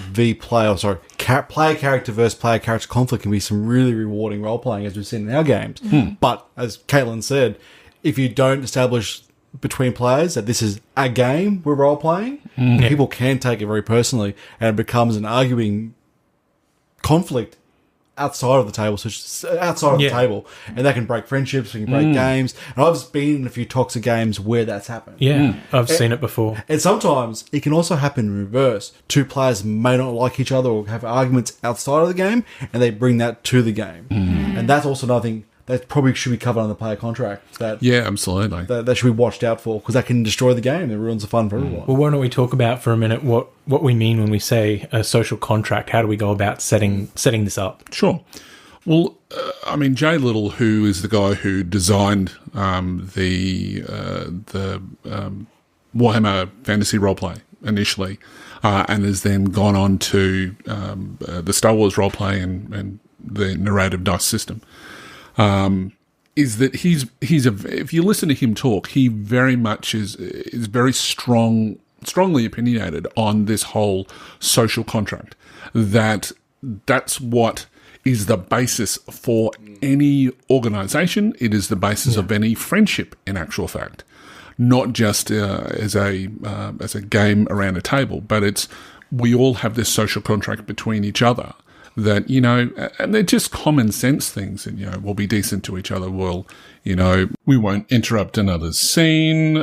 S4: character versus player character conflict can be some really rewarding role playing, as we've seen in our games. But as Caitlin said, if you don't establish between players that this is a game we're role playing, people can take it very personally, and it becomes an arguing conflict outside of the table, the table, and that can break friendships, it can break games. And I've been in a few toxic games where that's happened.
S5: Yeah, I've seen it before.
S4: And sometimes it can also happen in reverse. Two players may not like each other or have arguments outside of the game, and they bring that to the game. And that's also another thing that probably should be covered on the player contract.
S2: Absolutely.
S4: That should be watched out for, because that can destroy the game. It ruins the fun for everyone.
S5: Well, why don't we talk about for a minute what we mean when we say a social contract? How do we go about setting this up?
S2: Sure. Well, Jay Little, who is the guy who designed the Warhammer Fantasy Roleplay initially, and has then gone on to the Star Wars roleplay and the narrative dice system. Is that if you listen to him talk, he very much is very strongly opinionated on this whole social contract. That's what is the basis for any organisation. It is the basis of any friendship, in actual fact, not just as a game around a table, but we all have this social contract between each other. That, and they're just common sense things, and, we'll be decent to each other. We won't interrupt another's scene.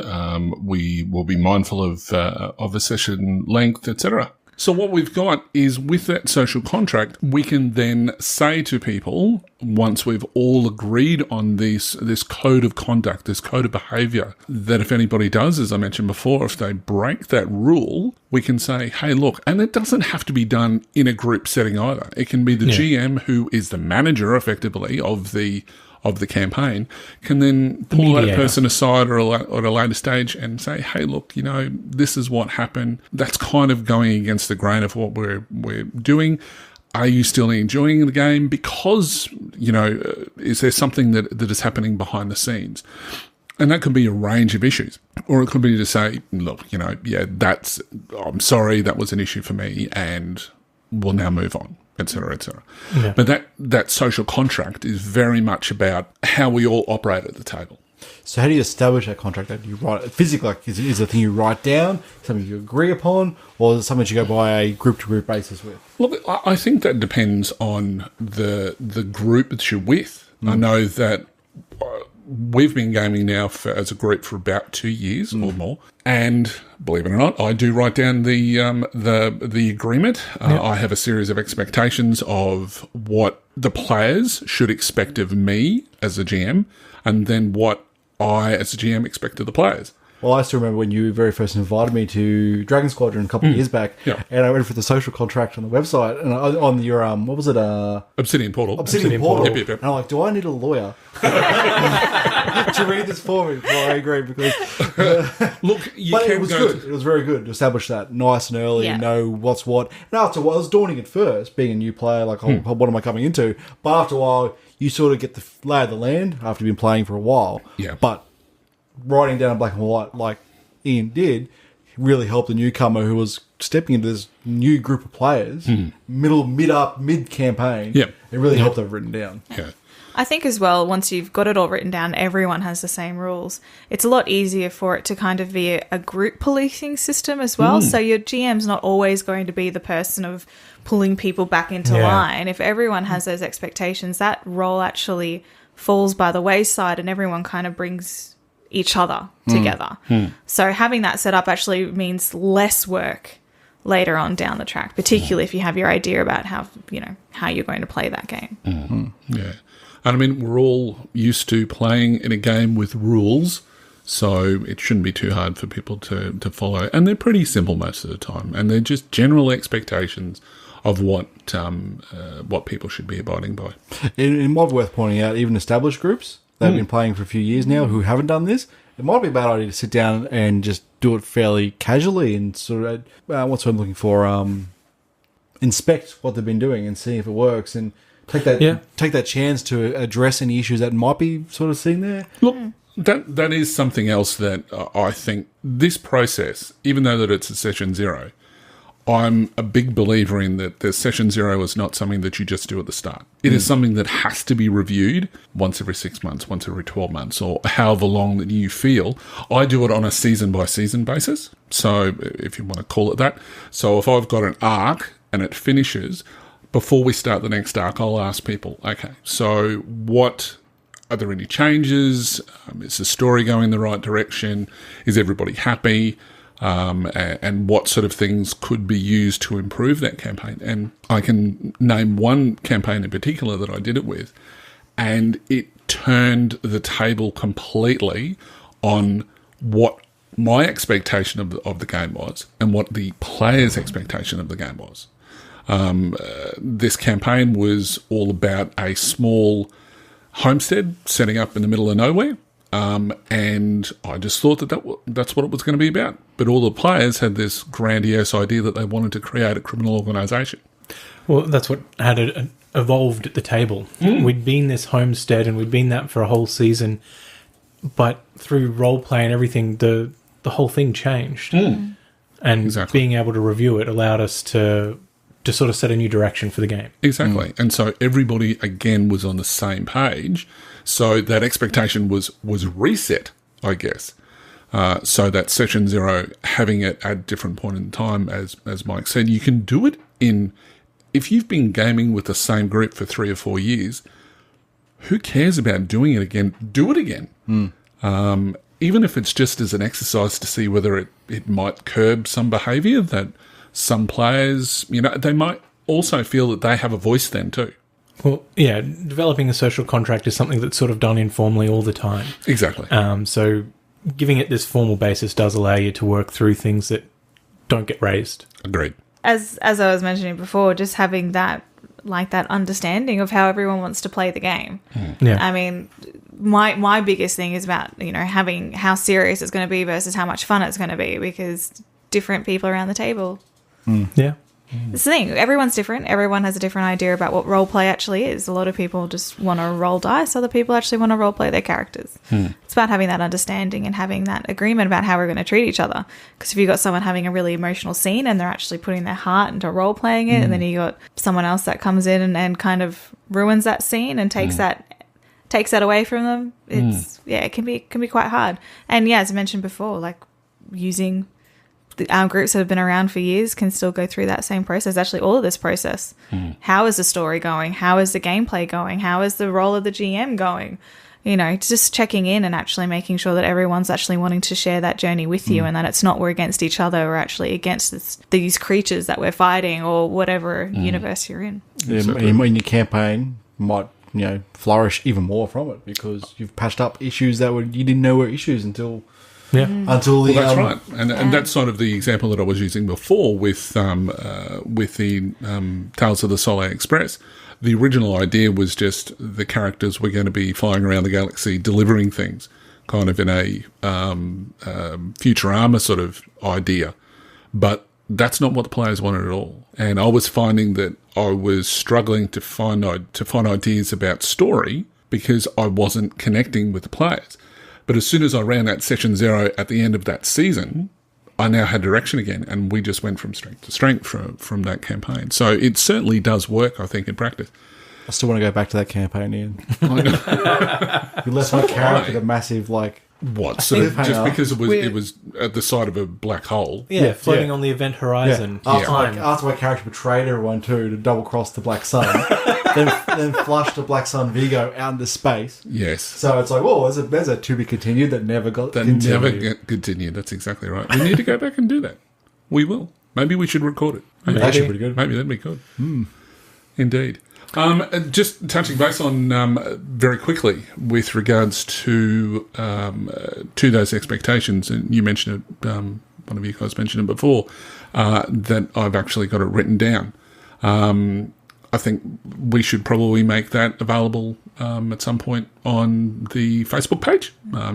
S2: We will be mindful of a session length, etc. So what we've got is, with that social contract, we can then say to people, once we've all agreed on this code of conduct, this code of behaviour, that if anybody does, as I mentioned before, if they break that rule, we can say, hey, look, and it doesn't have to be done in a group setting either. It can be the GM, who is the manager, effectively, of the campaign, can then pull that person aside or at a later stage and say, hey, look, this is what happened. That's kind of going against the grain of what we're doing. Are you still enjoying the game? Because, is there something that is happening behind the scenes? And that could be a range of issues. Or it could be to say, look, I'm sorry, that was an issue for me, and we'll now move on, et cetera, et cetera.
S5: Yeah.
S2: But that social contract is very much about how we all operate at the table.
S6: So how do you establish that contract? Do you write it physically? Like, is it a thing you write down, something you agree upon, or is it something you go by a group-to-group basis with?
S2: Look, I think that depends on the group that you're with. I know that we've been gaming now as a group for about 2 years or more, and believe it or not, I do write down the agreement. I have a series of expectations of what the players should expect of me as a GM, and then what I, as a GM, expect of the players.
S6: Well, I still remember when you very first invited me to Dragon Squadron a couple of years back, and I went for the social contract on the website, and on your, what was it?
S2: Obsidian Portal.
S6: Obsidian Portal.
S2: Yep.
S6: And I'm like, do I need a lawyer to read this for me before I agree? Because
S2: Look,
S6: it was good. It was very good to establish that nice and early, know what's what. And after a while, it was daunting at first, being a new player, like, what am I coming into? But after a while, you sort of get the lay of the land after you've been playing for a while.
S2: Yeah.
S6: But writing down in black and white, like Ian did, really helped the newcomer who was stepping into this new group of players, mid-campaign.
S2: Yeah.
S6: It really helped have written down.
S2: Yeah.
S3: I think as well, once you've got it all written down, everyone has the same rules. It's a lot easier for it to kind of be a group policing system as well. So your GM's not always going to be the person of pulling people back into line. If everyone has those expectations, that role actually falls by the wayside and everyone kind of brings each other together. So having that set up actually means less work later on down the track, particularly if you have your idea about how you're going to play that game.
S2: Yeah. And I mean, we're all used to playing in a game with rules, so it shouldn't be too hard for people to follow. And they're pretty simple most of the time, and they're just general expectations of what people should be abiding by.
S6: It might be worth pointing out, even established groups that have been playing for a few years now who haven't done this, it might be a bad idea to sit down and just do it fairly casually and sort of, what's what I'm looking for, inspect what they've been doing and see if it works, and take that chance to address any issues that might be sort of seen there.
S2: Look, that is something else that I think this process, even though that it's a session zero, I'm a big believer in that the session zero is not something that you just do at the start. It is something that has to be reviewed once every 6 months, once every 12 months, or however long that you feel. I do it on a season-by-season basis, so if you want to call it that. So if I've got an arc and it finishes, before we start the next arc, I'll ask people, okay, so are there any changes? Is the story going the right direction? Is everybody happy? And what sort of things could be used to improve that campaign? And I can name one campaign in particular that I did it with, and it turned the table completely on what my expectation of the game was and what the player's expectation of the game was. This campaign was all about a small homestead setting up in the middle of nowhere. And I just thought that's what it was going to be about. But all the players had this grandiose idea that they wanted to create a criminal organisation.
S5: Well, that's what had evolved at the table. We'd been this homestead and we'd been that for a whole season. But through role play and everything, the whole thing changed. And being able to review it allowed us to sort of set a new direction for the game.
S2: Exactly. And so everybody, again, was on the same page. So that expectation was reset, I guess. So that session zero, having it at a different point in time, as Mike said, you can do it if you've been gaming with the same group for 3 or 4 years, who cares about doing it again? Do it again. Even if it's just as an exercise to see whether it might curb some behaviour that some players, they might also feel that they have a voice then too.
S5: Well, yeah, developing a social contract is something that's sort of done informally all the time.
S2: Exactly.
S5: So giving it this formal basis does allow you to work through things that don't get raised.
S2: Agreed.
S3: As I was mentioning before, just having that understanding of how everyone wants to play the game.
S5: Yeah.
S3: I mean, my biggest thing is about, having how serious it's going to be versus how much fun it's going to be, because different people around the table.
S5: Yeah.
S3: This is the thing. Everyone's different. Everyone has a different idea about what role play actually is. A lot of people just want to roll dice. Other people actually want to role play their characters. It's about having that understanding and having that agreement about how we're going to treat each other. Because if you've got someone having a really emotional scene and they're actually putting their heart into role playing it, and then you got someone else that comes in and kind of ruins that scene and takes that away from them, it can be quite hard. And yeah, as I mentioned before, like using our groups that have been around for years can still go through that same process. Actually, all of this process. How is the story going? How is the gameplay going? How is the role of the GM going? You know, just checking in and actually making sure that everyone's actually wanting to share that journey with you, and that it's not we're against each other, we're actually against these creatures that we're fighting or whatever universe you're in.
S6: Yeah, in your campaign might flourish even more from it because you've patched up issues that you didn't know were issues until the
S2: that's right, and that's sort of the example that I was using before with the Tales of the Solar Express. The original idea was just the characters were going to be flying around the galaxy delivering things, kind of in a Futurama sort of idea, but that's not what the players wanted at all. And I was finding that I was struggling to find ideas about story because I wasn't connecting with the players. But as soon as I ran that session 0 at the end of that season, I now had direction again, and we just went from strength to strength from that campaign. So it certainly does work, I think, in practice.
S6: I still want to go back to that campaign, Ian. You left my character with a massive,
S2: what? So just because it was at the side of a black hole.
S5: Yeah, floating on the event horizon.
S6: Yeah. After my character betrayed everyone too to double cross the Black Sun, then flushed the Black Sun Vigo out into space.
S2: Yes.
S6: So it's like, there's a to be continued that never got continued.
S2: Never get continued. That's exactly right. We need to go back and do that. We will. Maybe we should record it.
S6: Maybe. Actually pretty good.
S2: Maybe that'd be good. Indeed. Just touching base on very quickly with regards to those expectations, and you mentioned it. One of you guys mentioned it before. That I've actually got it written down. I think we should probably make that available at some point on the Facebook page.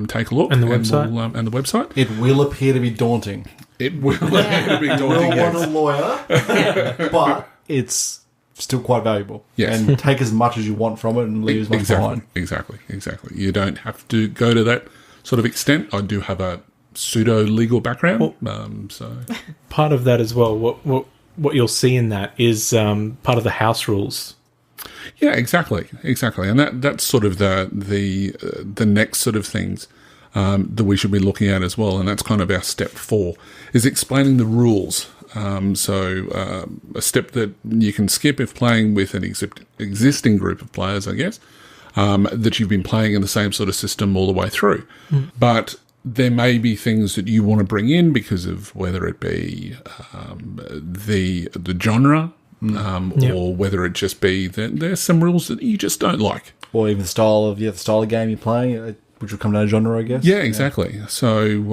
S2: Take a look.
S5: And the website.
S2: And the website.
S6: It will appear to be daunting.
S2: It will appear to be daunting.
S6: You will want a lawyer, but it's still quite valuable.
S2: Yes.
S6: And take as much as you want from it and leave as much behind.
S2: Exactly. You don't have to go to that sort of extent. I do have a pseudo-legal background. So
S5: part of that as well, what you'll see in that is part of the house rules.
S2: Yeah, exactly. And that's sort of the next sort of things that we should be looking at as well. And that's kind of our step 4, is explaining the rules. So a step that you can skip if playing with an existing group of players, I guess, that you've been playing in the same sort of system all the way through. But there may be things that you want to bring in because of whether it be the genre, or whether it just be that there's some rules that you just don't like.
S6: Or even the style of game you're playing, which would come down to genre, I guess.
S2: Yeah, exactly. So,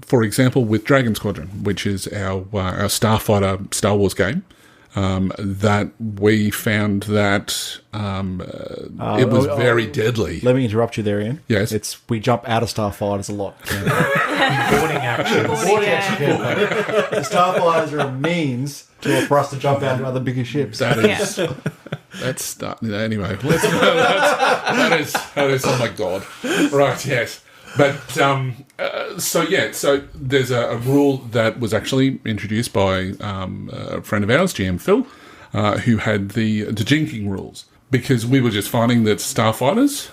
S2: for example, with Dragon Squadron, which is our Starfighter Star Wars game, that we found that it was very deadly.
S6: Let me interrupt you there, Ian.
S2: Yes.
S6: We jump out of Starfighters a lot.
S5: Boarding actions.
S6: The Starfighters are a means for us to jump out to other bigger ships.
S2: That is... That's anyway. That is. Oh my god! Right, yes. But so there's a rule that was actually introduced by a friend of ours, GM Phil, who had the jinking rules, because we were just finding that starfighters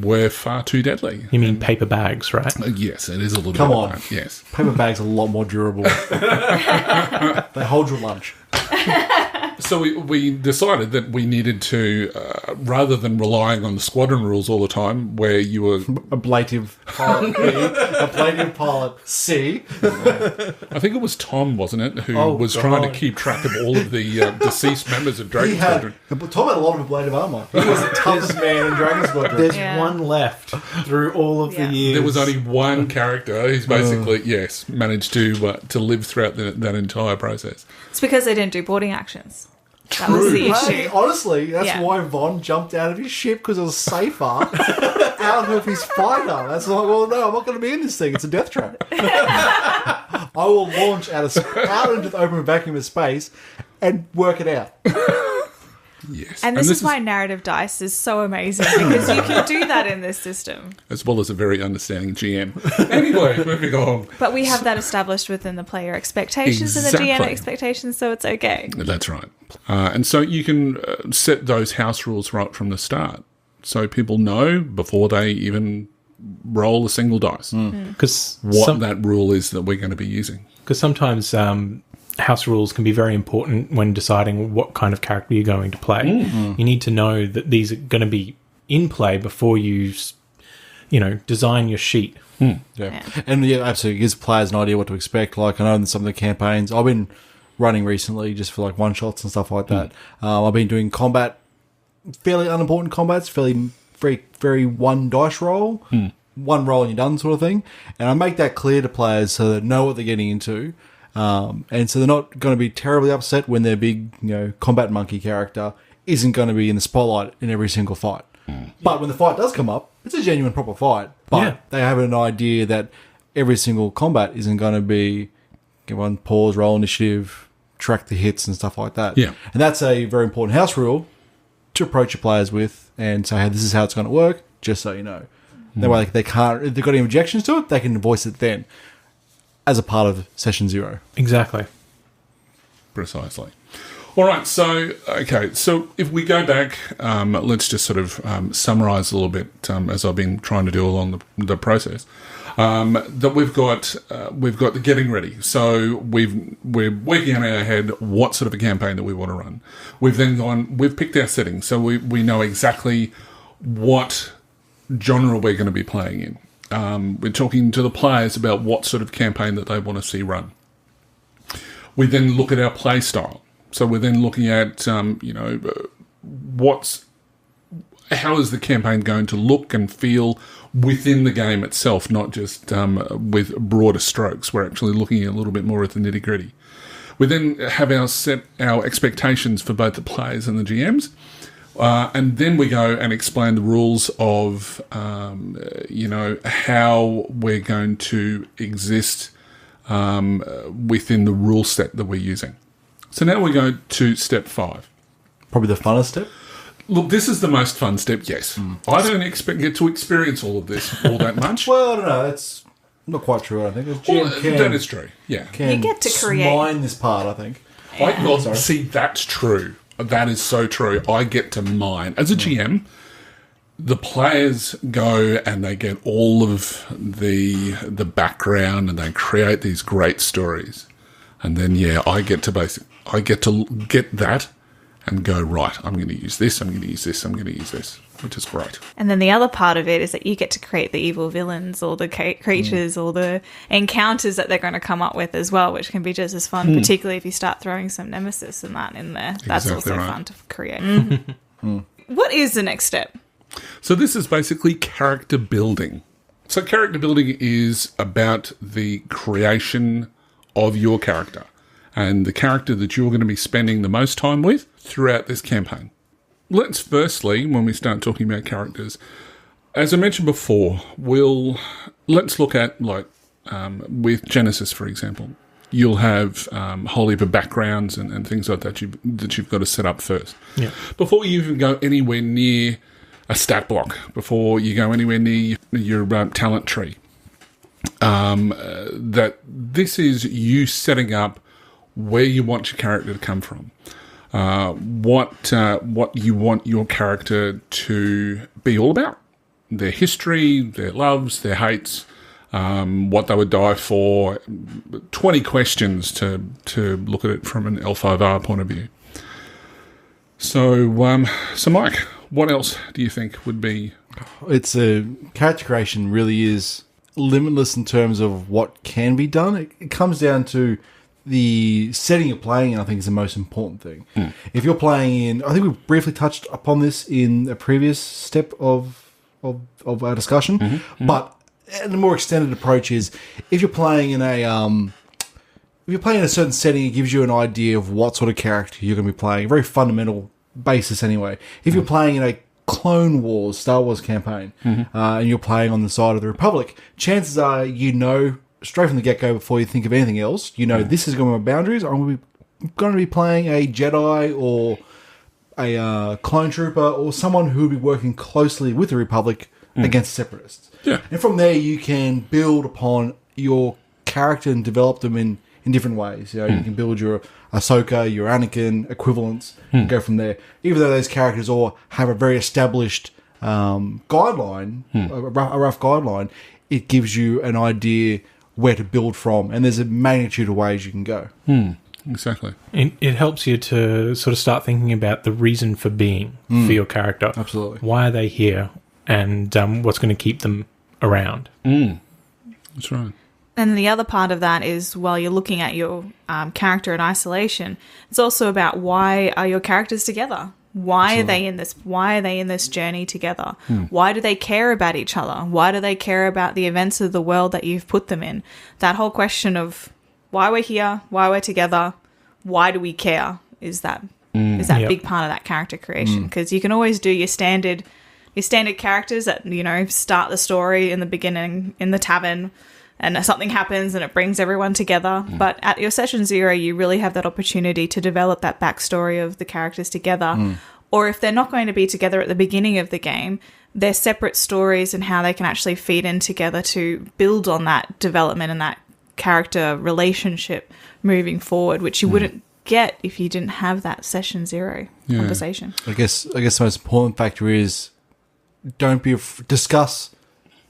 S2: were far too deadly.
S5: You mean paper bags, right?
S2: Yes, it is a little.
S6: Come
S2: bit
S6: on,
S2: of that. Yes.
S6: Paper bags are a lot more durable. They hold your lunch.
S2: So we decided that we needed to, rather than relying on the squadron rules all the time, where you were...
S6: Ablative pilot B, ablative pilot C.
S2: I think it was Tom, wasn't it, who was trying to keep track of all of the deceased members of Dragon Squadron.
S6: Tom had a lot of ablative armour. He was the toughest man in Dragon Squadron.
S5: There's one left through all of the years.
S2: There was only one character who's basically, managed to live throughout that entire process.
S3: It's because they didn't do boarding actions. That was the issue.
S6: Honestly, that's why Von jumped out of his ship, because it was safer out of his fighter. That's like, well, no, I'm not going to be in this thing. It's a death trap. I I will launch out into the open vacuum of space and work it out.
S2: Yes.
S3: And this is why narrative dice is so amazing, because you can do that in this system.
S2: As well as a very understanding GM. Anyway, moving on.
S3: But we have that established within the player expectations and the GM
S2: Exactly.
S3: expectations, so it's okay.
S2: That's right. And so you can set those house rules right from the start. So people know before they even roll a single dice
S5: Because
S2: what that rule is that we're going to be using.
S5: sometimes house rules can be very important when deciding what kind of character you're going to play. You need to know that these are going to be in play before you design your sheet.
S6: Yeah. And yeah, absolutely gives players an idea what to expect. Like I know in some of the campaigns I've been running recently just for like one shots and stuff like that. I've been doing combat, fairly unimportant combats, very, very one dice roll, one roll and you're done sort of thing. And I make that clear to players so they know what they're getting into. And so they're not going to be terribly upset when their big, combat monkey character isn't going to be in the spotlight in every single fight. But when the fight does come up, it's a genuine proper fight. But they have an idea that every single combat isn't going to be one pause, roll initiative, track the hits and stuff like that.
S2: Yeah.
S6: And that's a very important house rule to approach your players with and say, hey, this is how it's going to work, just so you know. That way they can't, if they've got any objections to it, they can voice it then as a part of session 0.
S5: Exactly.
S2: Precisely. All right, so if we go back, let's just sort of summarise a little bit, as I've been trying to do along the process. That we've got the getting ready. So we're working in our head what sort of a campaign that we want to run. We've picked our settings, so we know exactly what genre we're going to be playing in. We're talking to the players about what sort of campaign that they want to see run. We then look at our play style. So we're then looking at, how is the campaign going to look and feel within the game itself, not just with broader strokes. We're actually looking a little bit more at the nitty-gritty. We then have set our expectations for both the players and the GMs. And then we go and explain the rules of, how we're going to exist within the rule set that we're using. So now we go to step 5.
S6: Probably the funnest step.
S2: Look, this is the most fun step, yes. I don't get to experience all of this all that much.
S6: Well, I don't know. That's not quite true, I think.
S2: That is true, yeah.
S3: You get to create.
S6: Mine this part, I think.
S2: See, that's true. That is so true. I get to mine. As a GM, the players go and they get all of the background and they create these great stories. And then, I get to get that and go, right, I'm going to use this, I'm going to use this, I'm going to use this, which is great.
S3: And then the other part of it is that you get to create the evil villains or the creatures or the encounters that they're going to come up with as well, which can be just as fun, particularly if you start throwing some nemesis and that in there. That's
S2: Exactly
S3: also
S2: right.
S3: fun to create. What is the next step?
S2: So this is basically character building. So character building is about the creation of your character and the character that you're going to be spending the most time with throughout this campaign. Let's firstly, when we start talking about characters, as I mentioned before, let's look at with GeneSys, for example. You'll have a whole heap of backgrounds and things like that you've got to set up first.
S5: Yeah.
S2: Before you even go anywhere near a stat block, before you go anywhere near your talent tree, that this is you setting up where you want your character to come from, what you want your character to be all about, their history, their loves, their hates, what they would die for. 20 questions to look at it from an L5R point of view. So Mike, what else do you think would be?
S6: It's character creation really is limitless in terms of what can be done. It comes down to the setting you're playing in, I think, is the most important thing. If you're playing in, I think we briefly touched upon this in a previous step of our discussion, but the more extended approach is if you're playing in a certain setting, it gives you an idea of what sort of character you're going to be playing. A very fundamental basis, anyway. If you're playing in a Clone Wars, Star Wars campaign, and you're playing on the side of the Republic, chances are you know straight from the get-go, before you think of anything else, this is going to be my boundaries. I'm going to be playing a Jedi or a clone trooper or someone who will be working closely with the Republic against Separatists.
S2: Yeah.
S6: And from there, you can build upon your character and develop them in different ways. You can build your Ahsoka, your Anakin equivalents, and go from there. Even though those characters all have a very established guideline, a rough guideline, it gives you an idea where to build from, and there's a magnitude of ways you can go.
S2: Exactly.
S5: It helps you to sort of start thinking about the reason for being for your character.
S6: Absolutely.
S5: Why are they here, and what's going to keep them around.
S2: That's right.
S3: And the other part of that is, while you're looking at your character in isolation, it's also about, why are your characters together? Why are they in this? Why are they in this journey together? Why do they care about each other? Why do they care about the events of the world that you've put them in? That whole question of why we're here, why we're together, why do we care? Is that big part of that character creation? Because you can always do your standard characters that start the story in the beginning in the tavern, and something happens and it brings everyone together. But at your session 0, you really have that opportunity to develop that backstory of the characters together. Or if they're not going to be together at the beginning of the game, they're separate stories and how they can actually feed in together to build on that development and that character relationship moving forward, which you wouldn't get if you didn't have that session 0 conversation.
S6: I guess the most important factor is, don't discuss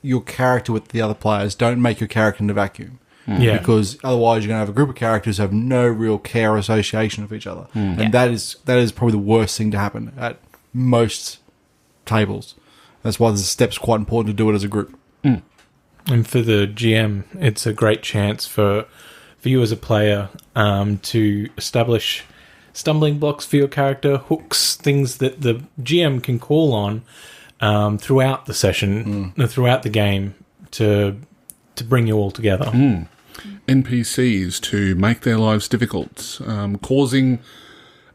S6: your character with the other players. Don't make your character in a vacuum. Because otherwise you're going to have a group of characters who have no real care or association with each other. And that is probably the worst thing to happen at most tables. That's why the step's quite important to do it as a group.
S5: And for the GM, it's a great chance for you as a player to establish stumbling blocks for your character, hooks, things that the GM can call on throughout the session, throughout the game, to bring you all together.
S2: NPCs to make their lives difficult, causing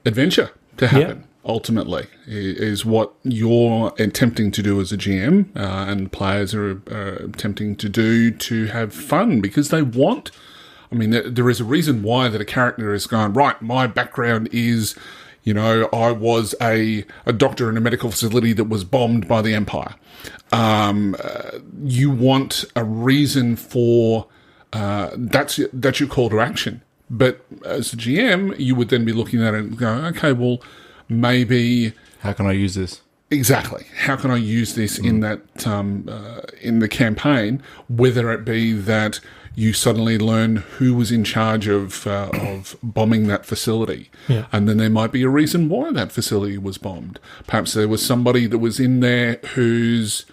S2: adventure to happen. Ultimately, is what you're attempting to do as a GM, and players are attempting to do, to have fun, because they want. I mean, there is a reason why that a character is going, right, my background is, I was a doctor in a medical facility that was bombed by the Empire. You want a reason for, that's your call to action. But as a GM, you would then be looking at it and going, okay, well, maybe...
S6: How can I use this?
S2: Exactly. How can I use this in that in the campaign? Whether it be that you suddenly learn who was in charge of bombing that facility, and then there might be a reason why that facility was bombed. Perhaps there was somebody that was in there who's,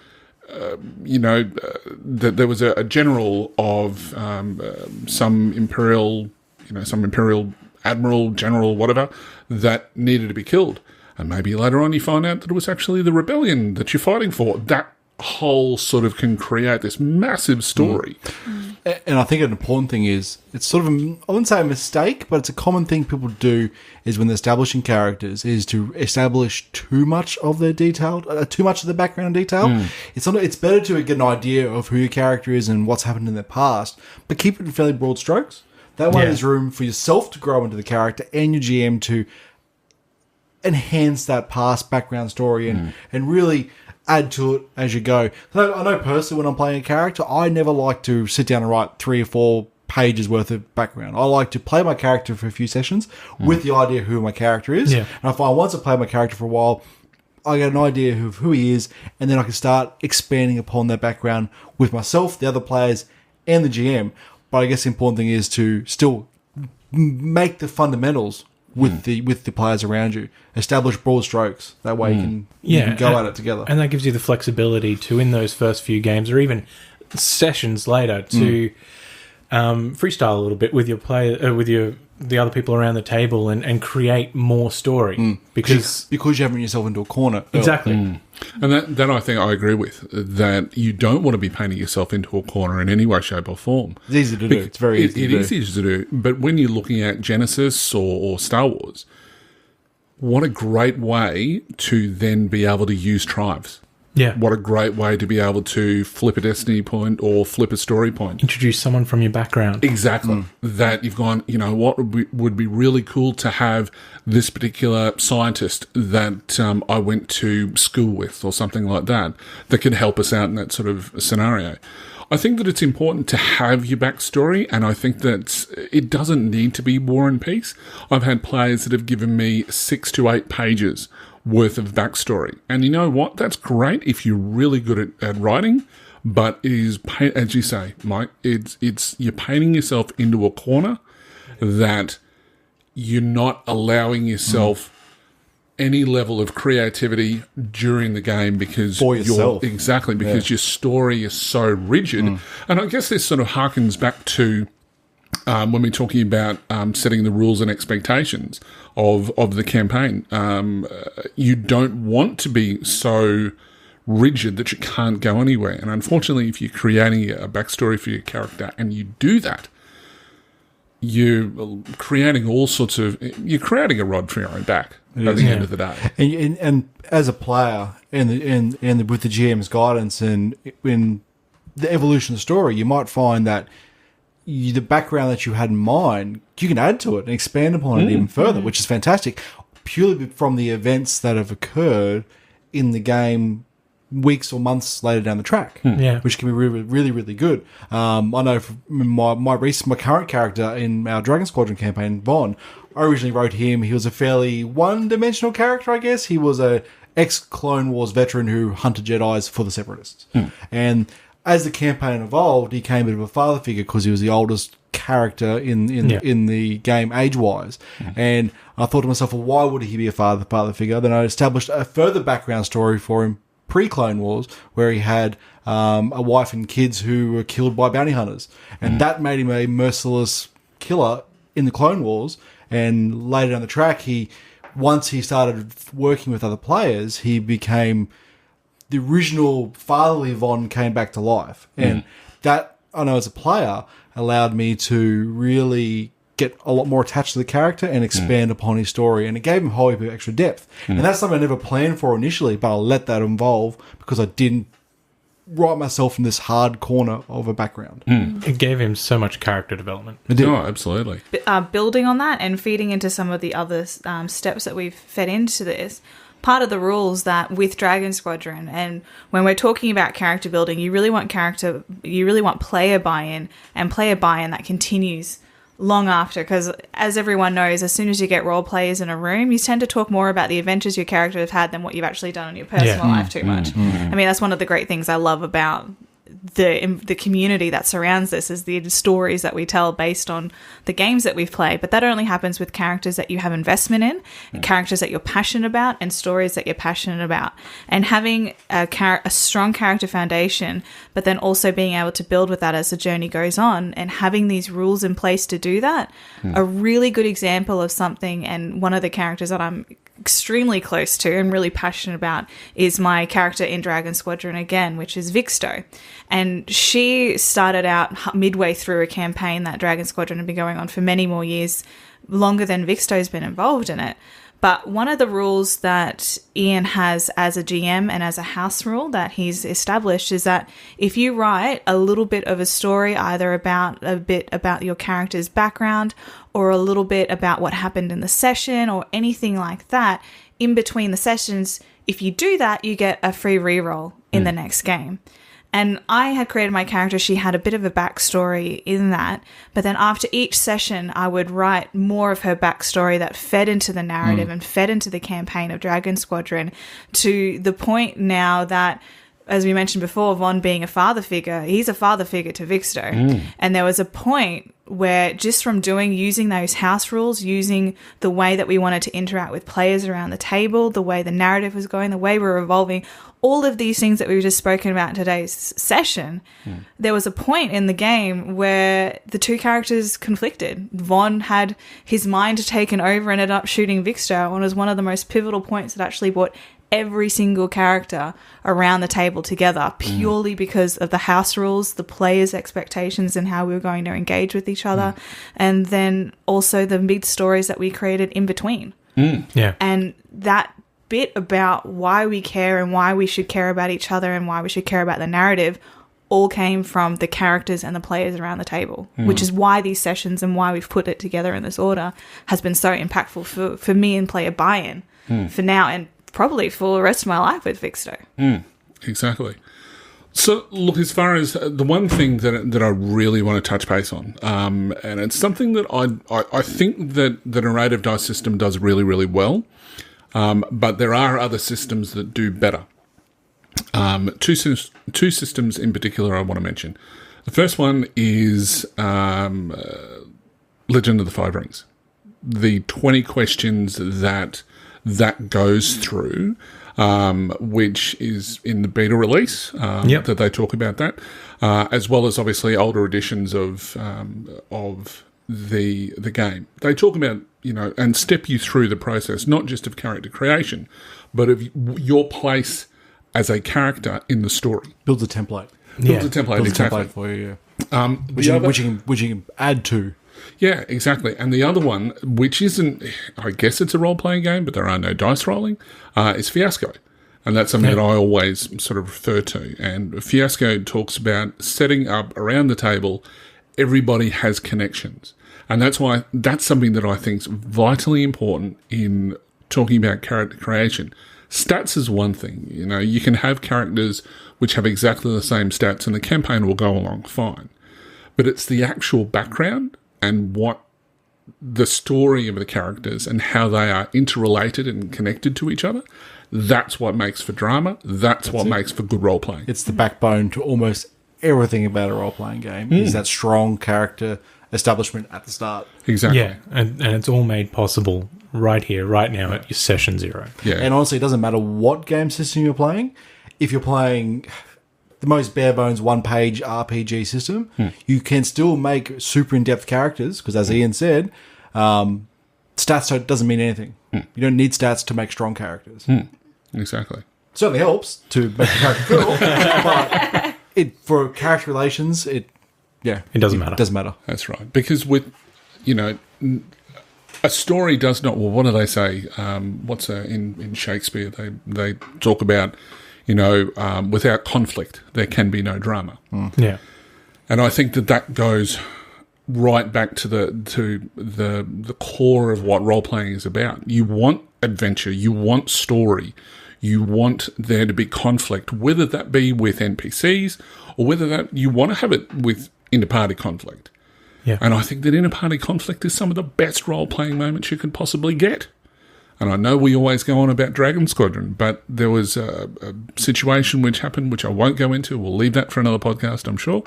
S2: that there was a general of some imperial admiral, general, whatever, that needed to be killed. And maybe later on you find out that it was actually the rebellion that you're fighting for. That whole sort of can create this massive story.
S6: And I think an important thing is, it's sort of, I wouldn't say a mistake, but it's a common thing people do, is when they're establishing characters, is to establish too much of their detail, too much of the background detail. It's better to get an idea of who your character is and what's happened in their past, but keep it in fairly broad strokes. That way there's room for yourself to grow into the character and your GM to enhance that past background story and really add to it as you go. So I know personally, when I'm playing a character, I never like to sit down and write 3 or 4 pages worth of background. I like to play my character for a few sessions with the idea of who my character is. And I find once I play my character for a while, I get an idea of who he is, and then I can start expanding upon that background with myself, the other players, and the GM. But I guess the important thing is to still make the fundamentals with the players around you. Establish broad strokes. That way you can go at it together.
S5: And that gives you the flexibility to, in those first few games, or even sessions later, to freestyle a little bit with your player, with the other people around the table, and create more story because
S6: you haven't run yourself into a corner.
S5: Exactly.
S2: And that I think I agree with, that you don't want to be painting yourself into a corner in any way, shape or form.
S6: It's easy to do. It's very easy to do.
S2: It is easy to do. But when you're looking at GeneSys or Star Wars, what a great way to then be able to use tribes.
S5: Yeah.
S2: what a great way to be able to flip a destiny point or flip a story point.
S5: Introduce someone from your background.
S2: Exactly. That you've gone, you know, what would be really cool to have this particular scientist that I went to school with or something like that could help us out in that sort of scenario. I think that it's important to have your backstory, and I think that it doesn't need to be War and Peace. I've had players that have given me 6 to 8 pages worth of backstory. And you know what? That's great if you're really good at writing, but it is, as you say, Mike, it's you're painting yourself into a corner that you're not allowing yourself any level of creativity during the game because
S6: For yourself.
S2: because your story is so rigid. And I guess this sort of harkens back to when we're talking about setting the rules and expectations of the campaign. You don't want to be so rigid that you can't go anywhere. And unfortunately, if you're creating a backstory for your character and you do that, you're creating you're creating a rod for your own back at the end of the day.
S6: And as a player, and with the GM's guidance and in the evolution of the story, you might find that the background that you had in mind, you can add to it and expand upon it even further, which is fantastic, purely from the events that have occurred in the game weeks or months later down the track, which can be really, really, really good. I know for my current character in our Dragon Squadron campaign, Von, I originally wrote him. He was a fairly one-dimensional character, I guess. He was a ex-Clone Wars veteran who hunted Jedis for the Separatists. And as the campaign evolved, he became a bit of a father figure because he was the oldest character in the game age-wise. And I thought to myself, well, why would he be a father figure? Then I established a further background story for him pre-Clone Wars, where he had a wife and kids who were killed by bounty hunters. And that made him a merciless killer in the Clone Wars. And later down the track, once he started working with other players, he became the original fatherly Von came back to life. And that, I know as a player, allowed me to really get a lot more attached to the character and expand upon his story, and it gave him a whole heap of extra depth. And that's something I never planned for initially, but I let that evolve because I didn't write myself in this hard corner of a background.
S5: It gave him so much character development.
S6: It did.
S2: Oh, absolutely.
S3: Building on that and feeding into some of the other steps that we've fed into this, part of the rules that with Dragon Squadron, and when we're talking about character building, you really want player buy-in, and player buy-in that continues long after, because as everyone knows, as soon as you get role players in a room, you tend to talk more about the adventures your character have had than what you've actually done in your personal life too much. I mean, that's one of the great things I love about the community that surrounds this, is the stories that we tell based on the games that we've played. But that only happens with characters that you have investment in, characters that you're passionate about, and stories that you're passionate about. And having a strong character foundation, but then also being able to build with that as the journey goes on, and having these rules in place to do that. A really good example of something, and one of the characters that I'm extremely close to and really passionate about, is my character in Dragon Squadron again, which is Vixto. And she started out midway through a campaign that Dragon Squadron had been going on for many more years, longer than Vixto's been involved in it. But one of the rules that Ian has as a GM and as a house rule that he's established is that if you write a little bit of a story, either about your character's background or a little bit about what happened in the session or anything like that, in between the sessions, if you do that, you get a free reroll in the next game. And I had created my character. She had a bit of a backstory in that. But then after each session, I would write more of her backstory that fed into the narrative and fed into the campaign of Dragon Squadron, to the point now that, as we mentioned before, Von being a father figure, he's a father figure to Vixto. And there was a point where just from using those house rules, using the way that we wanted to interact with players around the table, the way the narrative was going, the way we were evolving, all of these things that we've just spoken about in today's session, there was a point in the game where the two characters conflicted. Von had his mind taken over and ended up shooting Vixto, and it was one of the most pivotal points that actually brought every single character around the table together, purely because of the house rules, the players' expectations, and how we were going to engage with each other, and then also the mid stories that we created in between.
S5: Yeah.
S3: And that bit about why we care and why we should care about each other and why we should care about the narrative all came from the characters and the players around the table, which is why these sessions and why we've put it together in this order has been so impactful for me and player buy-in for now and probably for the rest of my life with Vixto.
S2: Exactly. So, look, as far as the one thing that I really want to touch base on, and it's something that I think that the narrative dice system does really, really well, but there are other systems that do better. Two systems in particular I want to mention. The first one is Legend of the Five Rings. The 20 questions that goes through, which is in the beta release, that they talk about that, as well as obviously older editions of the game. They talk about, and step you through the process, not just of character creation, but of your place as a character in the story.
S6: Builds a template.
S2: Builds a template,
S6: Builds
S2: exactly.
S6: a template for you, yeah. Which you can add to.
S2: Yeah, exactly. And the other one, which isn't, I guess it's a role-playing game, but there are no dice rolling, is Fiasco. And that's something that I always sort of refer to. And Fiasco talks about setting up around the table, everybody has connections. And that's something that I think is vitally important in talking about character creation. Stats is one thing. You can have characters which have exactly the same stats and the campaign will go along fine. But it's the actual background and what the story of the characters and how they are interrelated and connected to each other. That's what makes for drama. That's what makes for good role-playing.
S6: It's the backbone to almost everything about a role-playing game, is that strong character establishment at the start.
S2: Exactly.
S5: Yeah, and it's all made possible right here, right now at your session 0.
S2: Yeah.
S6: And honestly, it doesn't matter what game system you're playing. If you're playing the most bare-bones one-page RPG system, you can still make super in-depth characters, because as Ian said, stats doesn't mean anything. You don't need stats to make strong characters.
S2: Exactly.
S6: Certainly helps to make the character cool, but for character relations, it
S5: doesn't matter.
S6: It doesn't matter.
S2: That's right. Because with, a story does not, well, what do they say? In Shakespeare, they talk about, without conflict, there can be no drama.
S5: Yeah.
S2: And I think that goes right back to the core of what role-playing is about. You want adventure, you want story, you want there to be conflict, whether that be with NPCs or whether that you want to have it with inter-party conflict.
S5: Yeah.
S2: And I think that inter-party conflict is some of the best role-playing moments you could possibly get. And I know we always go on about Dragon Squadron, but there was a situation which happened, which I won't go into. We'll leave that for another podcast, I'm sure.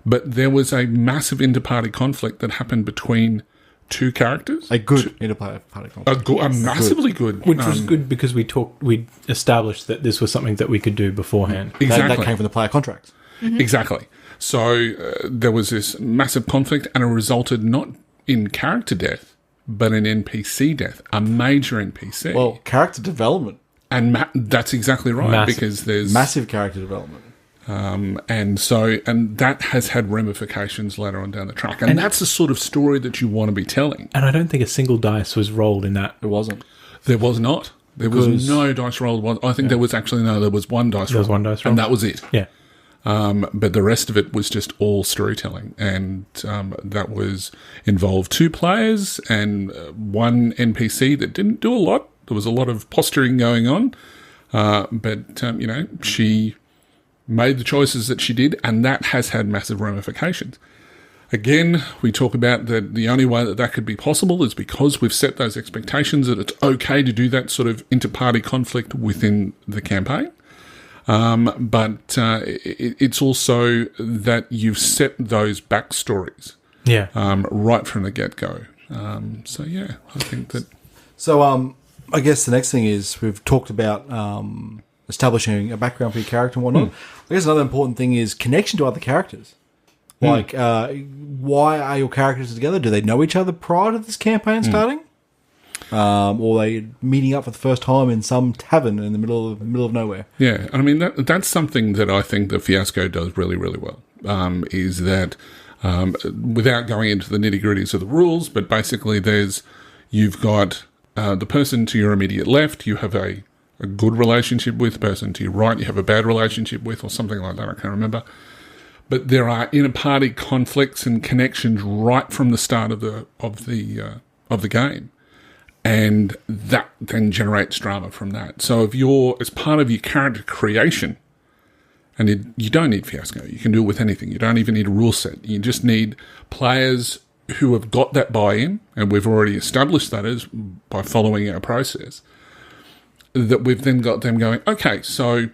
S2: But there was a massive inter-party conflict that happened between two characters.
S6: A good inter-party conflict.
S2: A massively good.
S5: Which was good because we established that this was something that we could do beforehand.
S2: Exactly.
S6: That came from the player contracts.
S2: Exactly. So there was this massive conflict and it resulted not in character death, but an NPC death, a major NPC.
S6: Well, character development.
S2: And that's exactly right,
S5: Massive.
S2: because there's...
S6: Massive character development.
S2: And that has had ramifications later on down the track. And that's the sort of story that you want to be telling.
S5: And I don't think a single dice was rolled in that.
S6: It wasn't.
S2: There was not. There was no dice rolled. I think there was there was one dice roll.
S5: There was one dice roll.
S2: And that was it.
S5: Yeah.
S2: But the rest of it was just all storytelling. And that was involved 2 players and one NPC that didn't do a lot. There was a lot of posturing going on. But she made the choices that she did, and that has had massive ramifications. Again, we talk about that the only way that could be possible is because we've set those expectations that it's okay to do that sort of inter-party conflict within the campaign. But it's also that you've set those backstories right from the get-go. I think that...
S6: So, I guess the next thing is we've talked about establishing a background for your character and whatnot. I guess another important thing is connection to other characters. Like, why are your characters together? Do they know each other prior to this campaign starting? Or are they meeting up for the first time in some tavern in the middle of nowhere?
S2: Yeah, I mean, that's something that I think the Fiasco does really, really well, is that without going into the nitty-gritties of the rules, but basically you've got the person to your immediate left, you have a a good relationship with, person to your right you have a bad relationship with, or something like that. I can't remember. But there are inter-party conflicts and connections right from the start of the game, and that then generates drama from that. So if you're, as part of your character creation, and you don't need Fiasco, you can do it with anything. You don't even need a rule set. You just need players who have got that buy-in, and we've already established that as by following our process, that we've then got them going, okay, so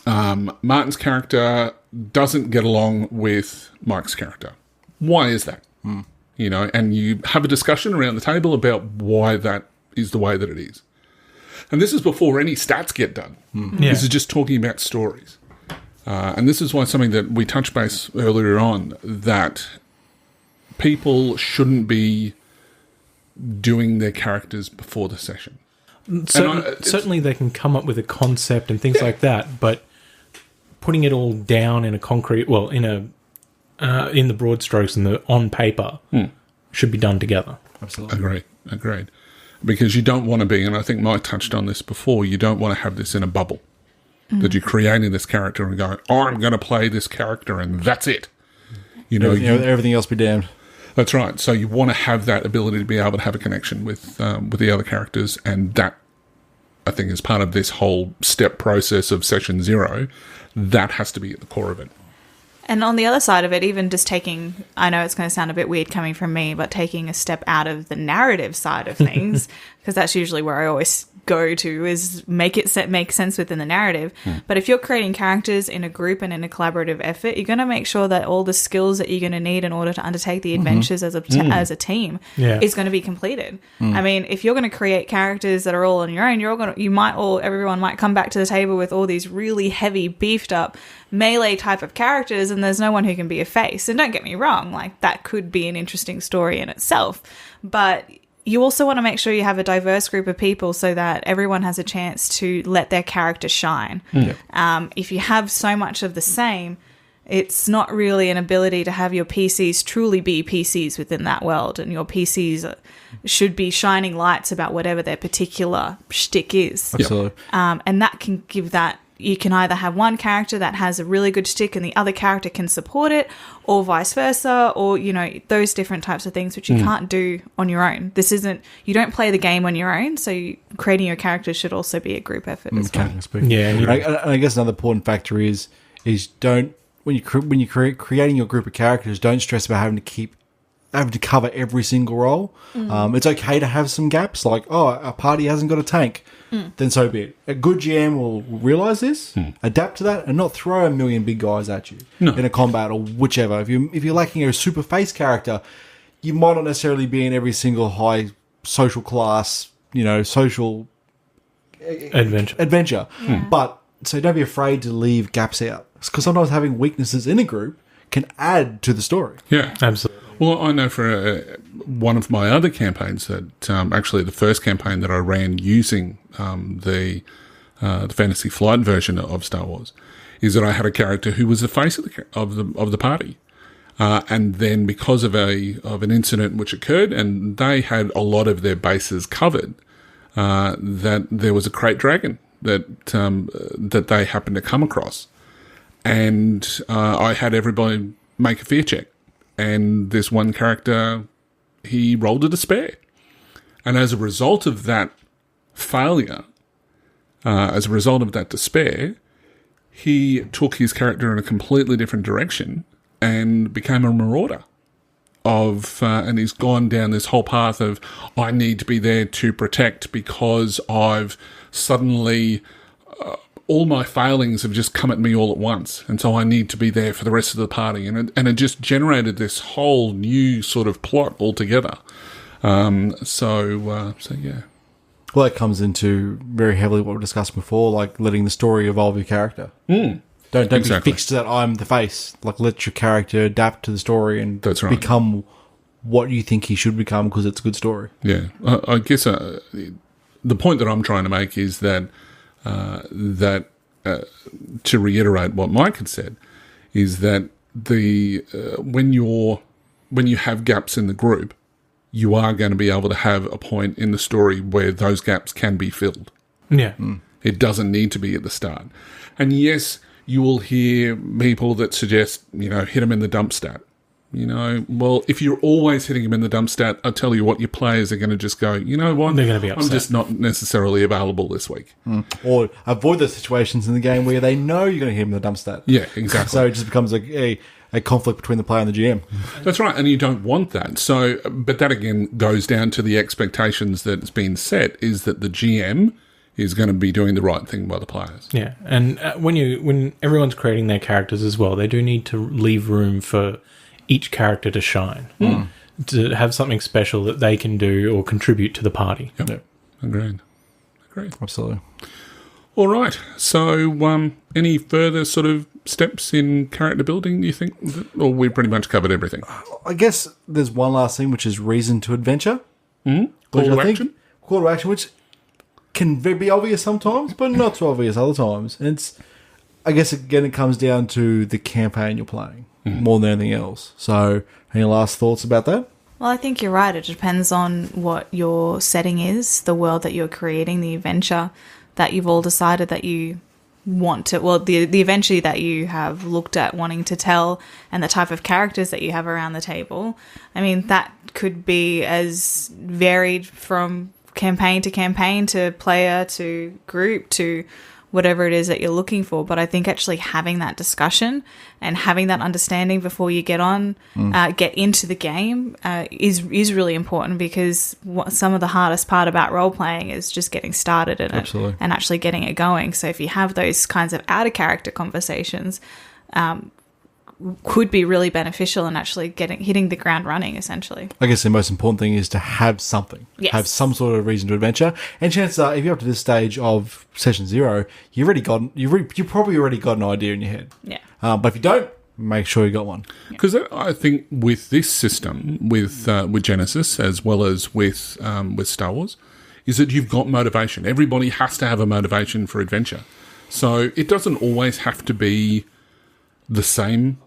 S2: Martin's character doesn't get along with Mike's character. Why is that? You know, and you have a discussion around the table about why that is the way that it is. And this is before any stats get done.
S5: Yeah.
S2: This is just talking about stories. And this is why something that we touched base earlier on, that people shouldn't be doing their characters before the session.
S5: Certainly they can come up with a concept and things like that, but putting it all down in a concrete, well, in the broad strokes and on paper should be done together.
S6: Absolutely.
S2: Agreed. Because you don't want to be, and I think Mike touched on this before, you don't want to have this in a bubble. That you're creating this character and going, oh, I'm going to play this character and that's it. You know,
S6: everything else be damned.
S2: That's right. So you want to have that ability to be able to have a connection with the other characters, and that, I think, is part of this whole step process of session 0. That has to be at the core of it.
S3: And on the other side of it, even just taking, I know it's going to sound a bit weird coming from me, but taking a step out of the narrative side of things, because that's usually where I always go to, is make sense within the narrative. But if you're creating characters in a group and in a collaborative effort, you're going to make sure that all the skills that you're going to need in order to undertake the adventures as a team is going to be completed. I mean, if you're going to create characters that are all on your own, everyone might come back to the table with all these really heavy, beefed up melee type of characters, and there's no one who can be a face. And don't get me wrong, like, that could be an interesting story in itself, but you also want to make sure you have a diverse group of people so that everyone has a chance to let their character shine. If you have so much of the same, it's not really an ability to have your PCs truly be PCs within that world, and your PCs should be shining lights about whatever their particular shtick is.
S6: Absolutely.
S3: And that can give that. You can either have one character that has a really good shtick and the other character can support it, or vice versa, or, you know, those different types of things, which you can't do on your own. You don't play the game on your own, so creating your characters should also be a group effort as well.
S5: Yeah,
S6: and I guess another important factor is don't, when you're creating your group of characters, don't stress about having to cover every single role. It's okay to have some gaps, like, oh, our party hasn't got a tank. Then so be it. A good GM will realise this, adapt to that, and not throw a million big guys at you in a combat or whichever. If you're lacking a super face character, you might not necessarily be in every single high social class, social adventure.
S3: Yeah.
S6: But so don't be afraid to leave gaps out, because sometimes having weaknesses in a group can add to the story.
S2: Yeah,
S5: absolutely.
S2: Well, I know for one of my other campaigns that actually the first campaign that I ran using the Fantasy Flight version of Star Wars is that I had a character who was the face of the party, and then because of an incident which occurred, and they had a lot of their bases covered, that there was a crate dragon that they happened to come across, and I had everybody make a fear check. And this one character, he rolled a despair. And as a result of that failure, as a result of that despair, he took his character in a completely different direction and became a marauder. And he's gone down this whole path of, I need to be there to protect because I've suddenly... all my failings have just come at me all at once, and so I need to be there for the rest of the party. And it just generated this whole new sort of plot altogether. So yeah.
S6: Well, that comes into very heavily what we discussed before, like letting the story evolve your character. Don't
S2: Exactly.
S6: be fixed that I'm the face. Like, let your character adapt to the story and
S2: That's right.
S6: become what you think he should become, because it's a good story.
S2: Yeah. I guess the point that I'm trying to make is that to reiterate what Mike had said, is that when you have gaps in the group, you are going to be able to have a point in the story where those gaps can be filled.
S5: Yeah.
S2: It doesn't need to be at the start. And yes, you will hear people that suggest, hit them in the dump stat. Well, if you're always hitting them in the dump stat, I tell you what, your players are going to just go, you know what?
S5: They're going to be upset.
S2: I'm just not necessarily available this week.
S6: Or avoid those situations in the game where they know you're going to hit them in the dump stat.
S2: Yeah, exactly.
S6: So it just becomes a conflict between the player and the GM.
S2: That's right, and you don't want that. So, but that again goes down to the expectations that's been set, is that the GM is going to be doing the right thing by the players.
S5: Yeah, and when everyone's creating their characters as well, they do need to leave room for each character to shine, to have something special that they can do or contribute to the party.
S2: Yep. Agreed.
S6: Absolutely.
S2: All right. So, any further sort of steps in character building, do you think? Or we pretty much covered everything?
S6: I guess there's one last thing, which is reason to adventure.
S2: Call to action?
S6: Call to action, which can be obvious sometimes, but not so obvious other times. And I guess, again, it comes down to the campaign you're playing more than anything else. So, any last thoughts about that?
S3: Well, I think you're right. It depends on what your setting is, the world that you're creating, the adventure that you've all decided that you want to, well, the adventure that you have looked at wanting to tell, and the type of characters that you have around the table. I mean, that could be as varied from campaign to player to group to whatever it is that you're looking for. But I think actually having that discussion and having that understanding before you get into the game is really important, because some of the hardest part about role playing is just getting started in it and actually getting it going. So if you have those kinds of out of character conversations, could be really beneficial in actually hitting the ground running, essentially.
S6: I guess the most important thing is to have something.
S3: Yes.
S6: Have some sort of reason to adventure. And chances are, if you're up to this stage of session 0, you've probably already got an idea in your head.
S3: Yeah.
S6: But if you don't, make sure you got one.
S2: Because I think with this system, with GeneSys as well as with Star Wars, is that you've got motivation. Everybody has to have a motivation for adventure. So it doesn't always have to be the same.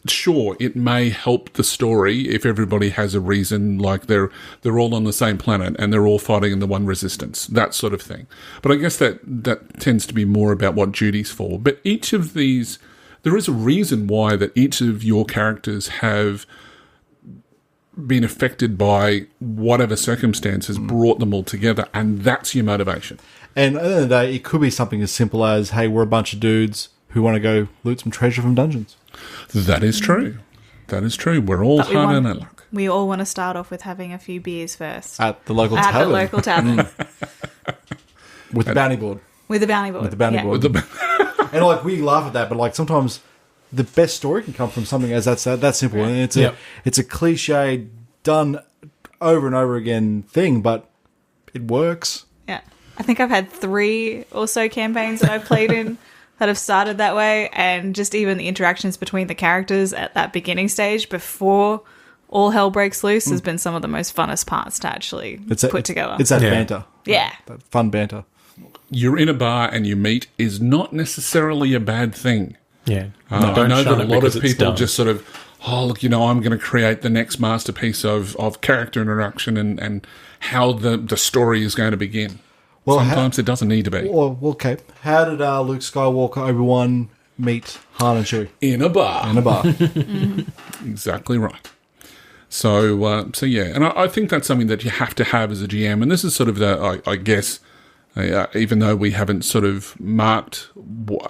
S2: Sure, it may help the story if everybody has a reason, like they're all on the same planet and they're all fighting in the one resistance, that sort of thing. But I guess that tends to be more about what duty's for. But each of these, there is a reason why that each of your characters have been affected by whatever circumstances brought them all together, and that's your motivation.
S6: And at the end of the day, it could be something as simple as, hey, we're a bunch of dudes who want to go loot some treasure from dungeons.
S2: That is true. That is true. We're all hard in our luck.
S3: We all want to start off with having a few beers first.
S6: At the local tavern. With the bounty board.
S3: With the bounty board.
S6: And we laugh at that, but sometimes the best story can come from something as that simple. And it's a cliche, done over and over again thing, but it works.
S3: Yeah. I think I've had 3 or so campaigns that I've played in that have started that way, and just even the interactions between the characters at that beginning stage before all hell breaks loose has been some of the most funnest parts to actually put together.
S6: It's that banter.
S3: Yeah.
S6: That fun banter.
S2: You're in a bar and you meet is not necessarily a bad thing.
S5: Yeah.
S2: I know that a lot of people just sort of, I'm going to create the next masterpiece of character introduction and how the story is going to begin. Well, sometimes it doesn't need to be.
S6: Well, okay. How did Luke Skywalker, Obi-Wan meet Han and Chewie?
S2: In a bar.
S3: Mm-hmm.
S2: Exactly right. So yeah. And I think that's something that you have to have as a GM. And this is sort of I guess, even though we haven't sort of marked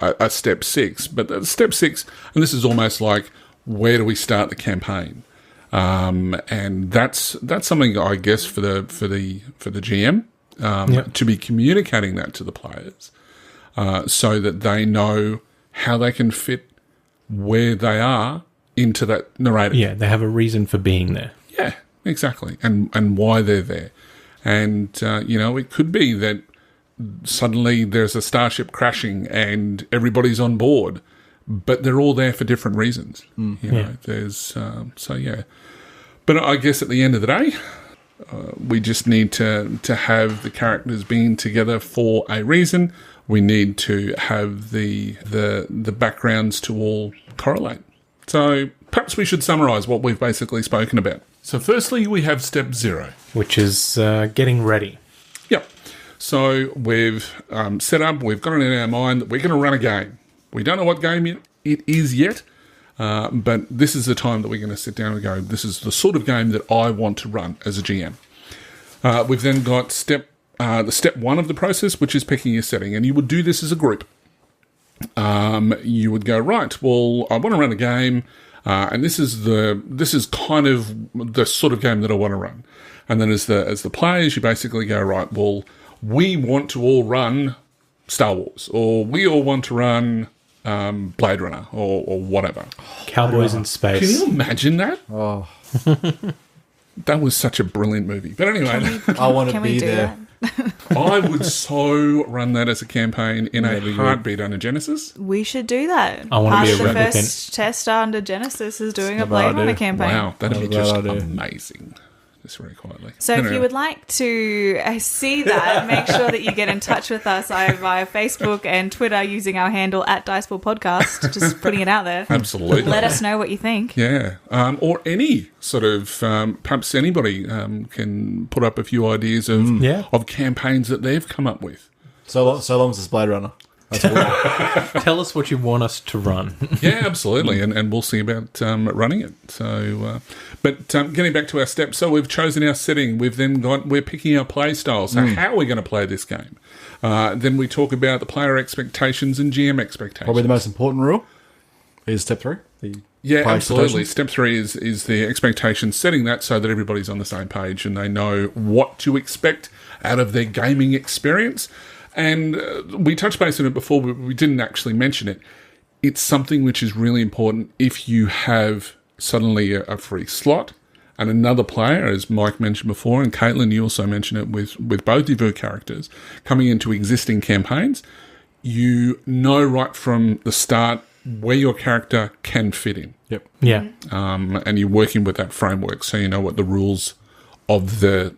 S2: a step 6, but step 6, and this is almost like, where do we start the campaign? And that's something, I guess, for the GM. To be communicating that to the players so that they know how they can fit where they are into that narrative.
S5: Yeah, they have a reason for being there.
S2: Yeah, exactly. And why they're there. And, it could be that suddenly there's a starship crashing and everybody's on board, but they're all there for different reasons. There's, so yeah. But I guess at the end of the day, we just need to have the characters being together for a reason. We need to have the backgrounds to all correlate. So perhaps we should summarise what we've basically spoken about. So firstly, we have step 0.
S5: Which is getting ready.
S2: Yep. So we've set up, we've got it in our mind that we're going to run a game. We don't know what game it is yet, but this is the time that we're going to sit down and go, this is the sort of game that I want to run as a GM. We've then got the step one of the process, which is picking your setting, and you would do this as a group. You would go, right, well, I want to run a game, and this is kind of the sort of game that I want to run. And then as the players, you basically go, right, well, we want to all run Star Wars, or we all want to run Blade Runner, or whatever.
S5: Cowboys in space.
S2: Can you imagine that?
S6: Oh,
S2: That was such a brilliant movie. But anyway,
S6: I want to
S3: Can we
S6: be
S3: do
S6: there.
S3: that?
S2: I would so run that as a campaign in a heartbeat under Genesis.
S3: We should do that.
S5: I wanna be a
S3: Part of the
S5: replicant.
S3: first test under Genesis is doing a
S6: Not a bad
S3: Blade Runner
S6: idea.
S3: campaign.
S2: Wow, that'd be
S6: Not a
S2: just
S6: bad idea.
S2: amazing. Just very quietly.
S3: So if
S2: Anyway.
S3: you would like to see that, make sure that you get in touch with us via Facebook and Twitter using our handle @Diceball Podcast. Just putting it out there.
S2: Absolutely.
S3: Let us know what you think.
S2: Yeah, or any sort of perhaps anybody can put up a few ideas of campaigns that they've come up with.
S6: So long as it's Blade Runner. That's all.
S5: Tell us what you want us to run.
S2: Yeah, absolutely, and we'll see about running it. So, but getting back to our steps, so we've chosen our setting. We're picking our play style. So how are we going to play this game? Then we talk about the player expectations and GM expectations.
S6: Probably the most important rule is step 3.
S2: Yeah,
S6: player
S2: absolutely.
S6: expectations.
S2: Step 3 is the expectations, setting that so that everybody's on the same page and they know what to expect out of their gaming experience. And we touched base on it before, but we didn't actually mention it. It's something which is really important if you have suddenly a free slot and another player, as Mike mentioned before, and Caitlin, you also mentioned it with both of your characters, coming into existing campaigns, you know right from the start where your character can fit in.
S6: Yep.
S5: Yeah.
S2: And you're working with that framework so you know what the rules of the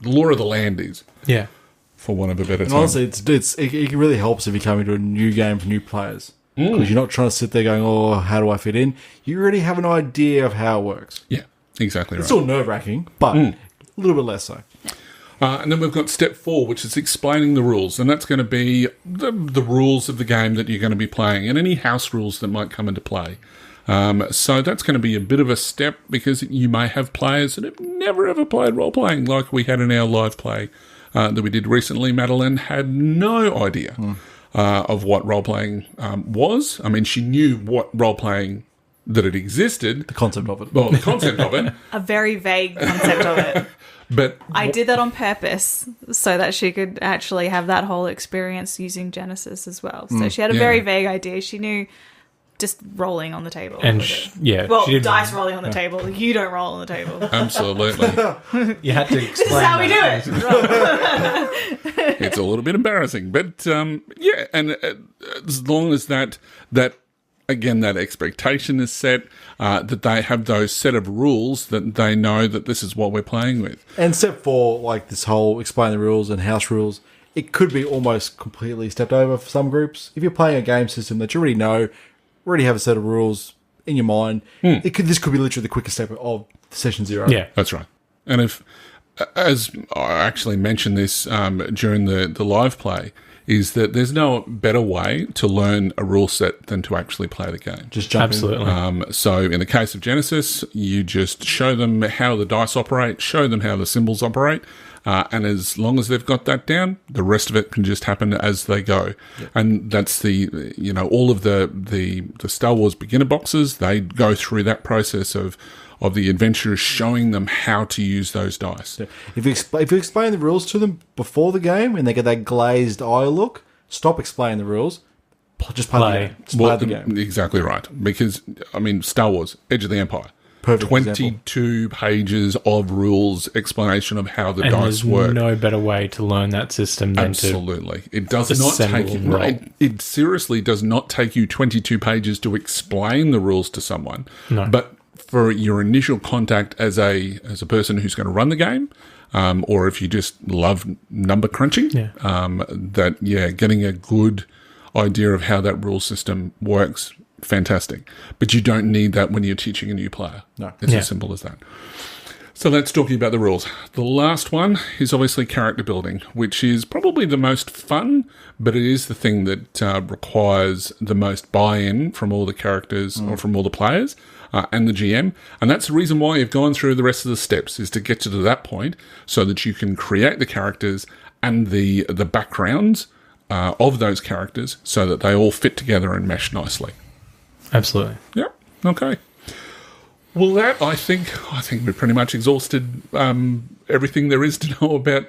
S2: law of the land is,
S5: Yeah.
S2: for want of a better
S6: And
S2: term.
S6: honestly, it really helps if you come into a new game for new players. Because you're not trying to sit there going, oh, how do I fit in? You already have an idea of how it works.
S2: Yeah, exactly right.
S6: It's still nerve-wracking, but a little bit less so.
S2: And then we've got step 4, which is explaining the rules. And that's going to be the rules of the game that you're going to be playing and any house rules that might come into play. So that's going to be a bit of a step because you may have players that have never ever played role-playing, like we had in our live play that we did recently. Madeline had no idea of what role-playing was. I mean, she knew what role-playing, that it existed.
S6: The concept of it.
S2: Well, the concept of it.
S3: A very vague concept of it.
S2: But
S3: I did that on purpose so that she could actually have that whole experience using Genesis as well. So she had a very vague idea. She knew just rolling on the table.
S5: And
S3: was it.
S5: well, she did,
S3: dice rolling on the table. You don't roll on the table.
S2: absolutely.
S5: you had to explain.
S3: This is how we do
S5: that.
S3: it.
S2: It's a little bit embarrassing, but yeah, and as long as that again, that expectation is set, that they have those set of rules that they know that this is what we're playing with.
S6: And step 4, like this whole explain the rules and house rules, it could be almost completely stepped over for some groups. If you're playing a game system that you already know, already have a set of rules in your mind, this could be literally the quickest step of session 0.
S5: Yeah.
S2: That's right. And if, as I actually mentioned this during the live play, is that there's no better way to learn a rule set than to actually play the game.
S6: Just jump
S5: Absolutely.
S2: So in the case of Genesis, you just show them how the dice operate, show them how the symbols operate, and as long as they've got that down, the rest of it can just happen as they go. Yep. And that's all of the Star Wars beginner boxes, they go through that process of the adventurers showing them how to use those dice.
S6: in. If you explain the rules to them before the game and they get that glazed eye look, stop explaining the rules. Just play the game. Just play the game.
S2: Exactly right. Because, I mean, Star Wars, Edge of the Empire.
S6: Perfect
S2: 22 pages of rules, explanation of how the
S5: And
S2: dice
S5: there's
S2: work.
S5: no better way to learn that system than
S2: Absolutely. It does not
S5: assemble
S2: take
S5: and
S2: you,
S5: roll.
S2: it seriously does not take you 22 pages to explain the rules to someone.
S5: No.
S2: But for your initial contact as a person who's going to run the game, or if you just love number crunching, getting a good idea of how that rule system works, fantastic. But you don't need that when you're teaching a new player.
S6: No.
S2: It's
S5: Yeah.
S2: as simple as that. So let's talk about the rules. The last one is obviously character building, which is probably the most fun, but it is the thing that requires the most buy-in from all the characters or from all the players and the GM. And that's the reason why you've gone through the rest of the steps, is to get you to that point so that you can create the characters and the backgrounds of those characters so that they all fit together and mesh nicely.
S5: Absolutely.
S2: Yep. Okay. Well, that I think we've pretty much exhausted everything there is to know about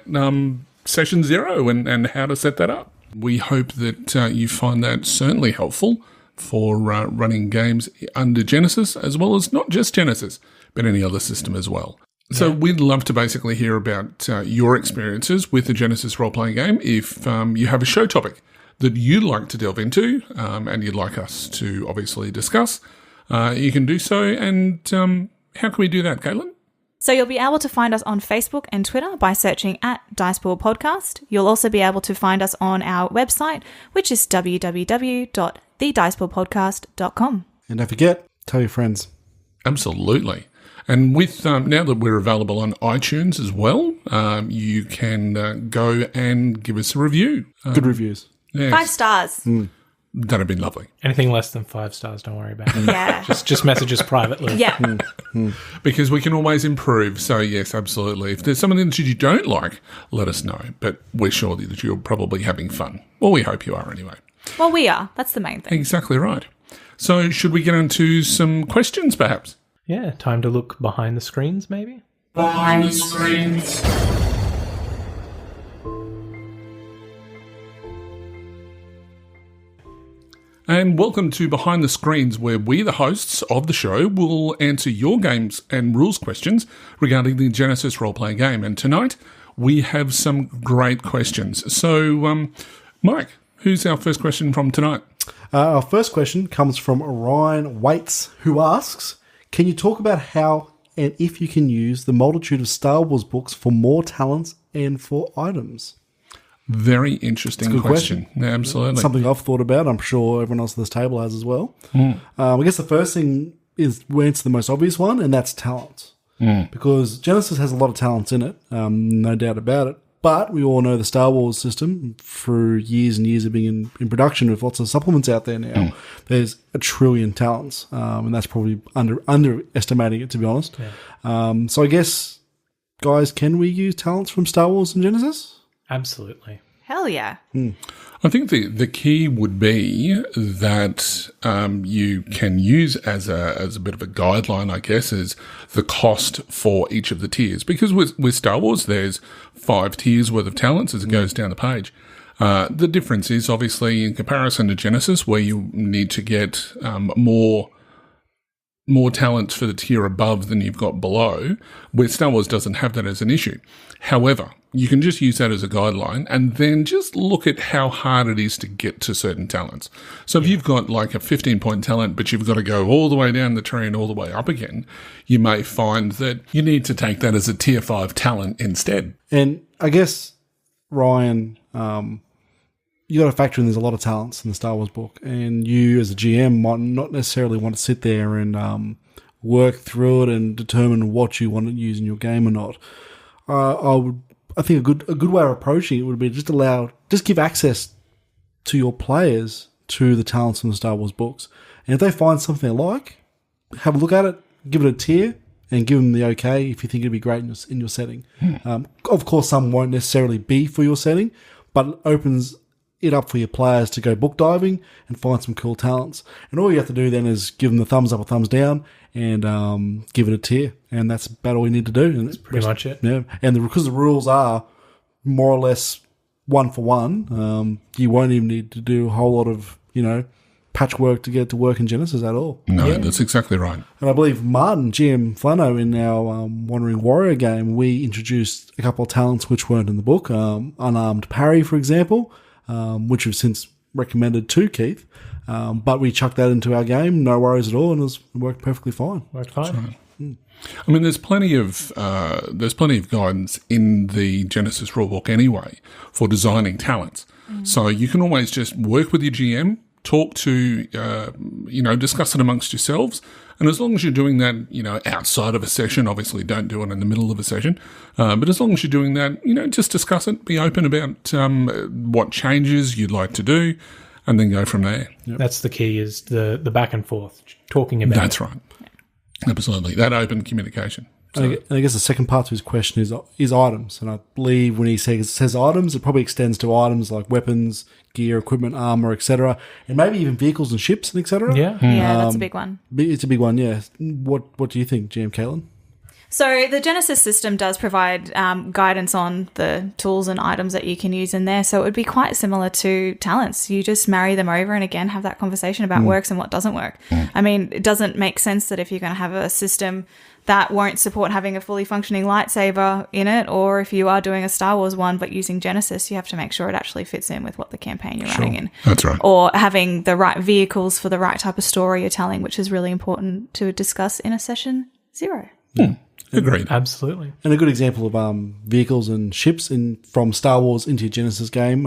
S2: Session 0 and how to set that up. We hope that you find that certainly helpful for running games under GeneSys, as well as not just GeneSys, but any other system as well. So we'd love to basically hear about your experiences with the GeneSys role-playing game. If you have a show topic that you'd like to delve into and you'd like us to obviously discuss, you can do so. And how can we do that, Caitlin?
S3: So you'll be able to find us on Facebook and Twitter by searching at Dicepool Podcast. You'll also be able to find us on our website, which is www.thedicepoolpodcast.com.
S4: And don't forget, tell your friends.
S2: Absolutely. And with now that we're available on iTunes as well, you can go and give us a review.
S4: Good reviews.
S2: Yes.
S3: 5 stars.
S2: That'd be lovely.
S5: Anything less than 5 stars, don't worry about it.
S3: Yeah.
S5: Just message us privately.
S3: Yeah.
S2: Because we can always improve. So, yes, absolutely. If there's something that you don't like, let us know. But we're sure that you're probably having fun. Well, we hope you are anyway.
S3: Well, we are. That's the main thing.
S2: Exactly right. So, should we get into some questions, perhaps?
S5: Yeah, time to look behind the screens, maybe?
S2: Behind the screens. And welcome to Behind the Screens, where we, the hosts of the show, will answer your games and rules questions regarding the GeneSys role-playing game. And tonight, we have some great questions. So, Mike, who's our first question from tonight?
S4: Our first question comes from Ryan Waits, who asks, can you talk about how and if you can use the multitude of Star Wars books for more talents and for items?
S2: Very interesting question. Yeah, absolutely.
S4: Something I've thought about. I'm sure everyone else at this table has as well. I guess the first thing is we answer the most obvious one, and that's talents. Because GeneSys has a lot of talents in it, no doubt about it. But we all know the Star Wars system, through years and years of being in production with lots of supplements out there now, there's 1 trillion talents, and that's probably underestimating it, to be honest. Yeah. So I guess, guys, can we use talents from Star Wars and GeneSys?
S5: Absolutely.
S3: Hell yeah.
S2: I think the key would be that you can use as a bit of a guideline, I guess, is the cost for each of the tiers. Because with Star Wars, there's 5 tiers worth of talents as it goes down the page. The difference is obviously in comparison to GeneSys, where you need to get more talents for the tier above than you've got below, where Star Wars doesn't have that as an issue. However, you can just use that as a guideline and then just look at how hard it is to get to certain talents. So if you've got like a 15-point talent, but you've got to go all the way down the tree and all the way up again, you may find that you need to take that as a tier 5 talent instead.
S4: And I guess, Ryan, you got to factor in there's a lot of talents in the Star Wars book, and you as a GM might not necessarily want to sit there and work through it and determine what you want to use in your game or not. I think a good way of approaching it would be just give access to your players to the talents from the Star Wars books, and if they find something they like, have a look at it, give it a tier, and give them the okay if you think it'd be great in your setting. Of course, some won't necessarily be for your setting, but it opens it up for your players to go book diving and find some cool talents. And all you have to do then is give them the thumbs up or thumbs down and give it a tier. And that's about all you need to do. And
S5: that's pretty much it.
S4: Yeah. And because the rules are more or less one for one, you won't even need to do a whole lot of, patchwork to get it to work in GeneSys at all.
S2: No, that's exactly right.
S4: And I believe Martin, GM Flano, in our Wandering Warrior game, we introduced a couple of talents which weren't in the book. Unarmed Parry, for example, which we've since recommended to Keith. But we chucked that into our game, no worries at all, and it worked perfectly fine.
S5: Worked fine.
S2: I mean, there's plenty of guidance in the GeneSys rulebook anyway for designing talents. So you can always just work with your GM, talk to, discuss it amongst yourselves. And as long as you're doing that, outside of a session, obviously don't do it in the middle of a session. But as long as you're doing that, just discuss it, be open about what changes you'd like to do, and then go from there.
S5: Yep. That's the key, is the back and forth, talking about
S2: That's right. Absolutely. That open communication. So,
S4: I guess the second part to his question is items. And I believe when he says items, it probably extends to items like weapons, gear, equipment, armor, etc. And maybe even vehicles and ships and etc.
S5: Yeah.
S3: Yeah, that's a big one.
S4: It's a big one, yeah. What do you think, GM Caitlin?
S3: So the GeneSys system does provide guidance on the tools and items that you can use in there. So it would be quite similar to talents. You just marry them over and, again, have that conversation about works and what doesn't work. I mean, it doesn't make sense that if you're going to have a system that won't support having a fully functioning lightsaber in it, or if you are doing a Star Wars one but using GeneSys, you have to make sure it actually fits in with what the campaign you're running in.
S2: That's right.
S3: Or having the right vehicles for the right type of story you're telling, which is really important to discuss in a session 0.
S2: Agreed.
S5: Absolutely.
S4: And a good example of vehicles and ships from Star Wars into your Genesis game.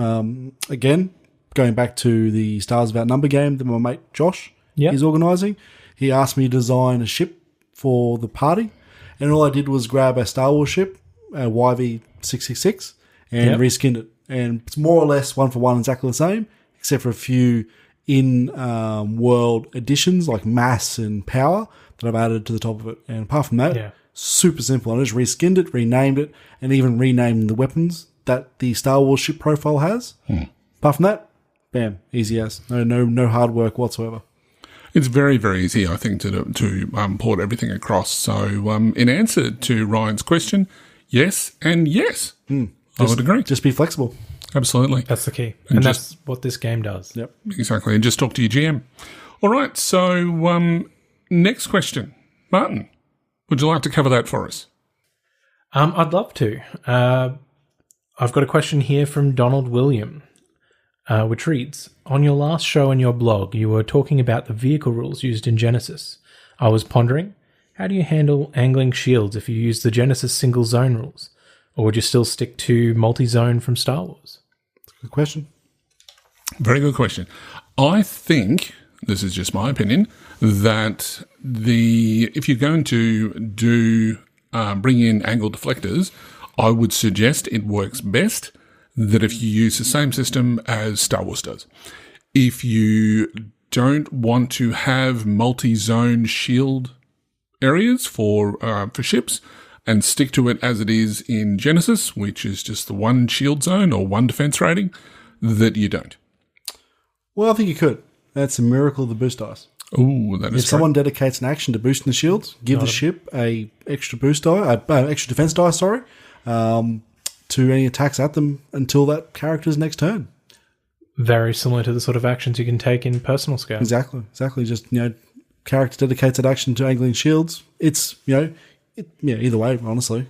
S4: Again, going back to the Stars Without Number game that my mate Josh is organising, he asked me to design a ship for the party, and all I did was grab a Star Wars ship, a YV-666, and reskinned it. And it's more or less one for one exactly the same, except for a few in-world additions like mass and power that I've added to the top of it. And apart from that, super simple. I just reskinned it, renamed it, and even renamed the weapons that the Star Wars ship profile has. Apart from that, bam, easy as. No hard work whatsoever.
S2: It's very, very easy, I think, to port everything across. So in answer to Ryan's question, yes and yes. I would agree.
S4: Just be flexible.
S2: Absolutely.
S5: That's the key. And that's what this game does.
S4: Yep.
S2: Exactly. And just talk to your GM. All right. So next question. Martin, would you like to cover that for us?
S5: I'd love to. I've got a question here from Donald William, which reads, on your last show and your blog, you were talking about the vehicle rules used in GeneSys. I was pondering, how do you handle angling shields if you use the GeneSys single zone rules? Or would you still stick to multi-zone from Star Wars?
S4: Good question.
S2: Very good question. I think, this is just my opinion, that if you're going to bring in angle deflectors, I would suggest it works best that if you use the same system as Star Wars does. If you don't want to have multi-zone shield areas for ships, and stick to it as it is in GeneSys, which is just the one shield zone or one defense rating, that you don't.
S4: Well, I think you could. That's a miracle of the boost dice.
S2: Oh, that is
S4: If someone dedicates an action to boosting the shields, give the ship a extra boost die, extra defense die, to any attacks at them until that character's next turn.
S5: Very similar to the sort of actions you can take in personal scale.
S4: Exactly. Just, character dedicates that action to angling shields. It's, either way, honestly.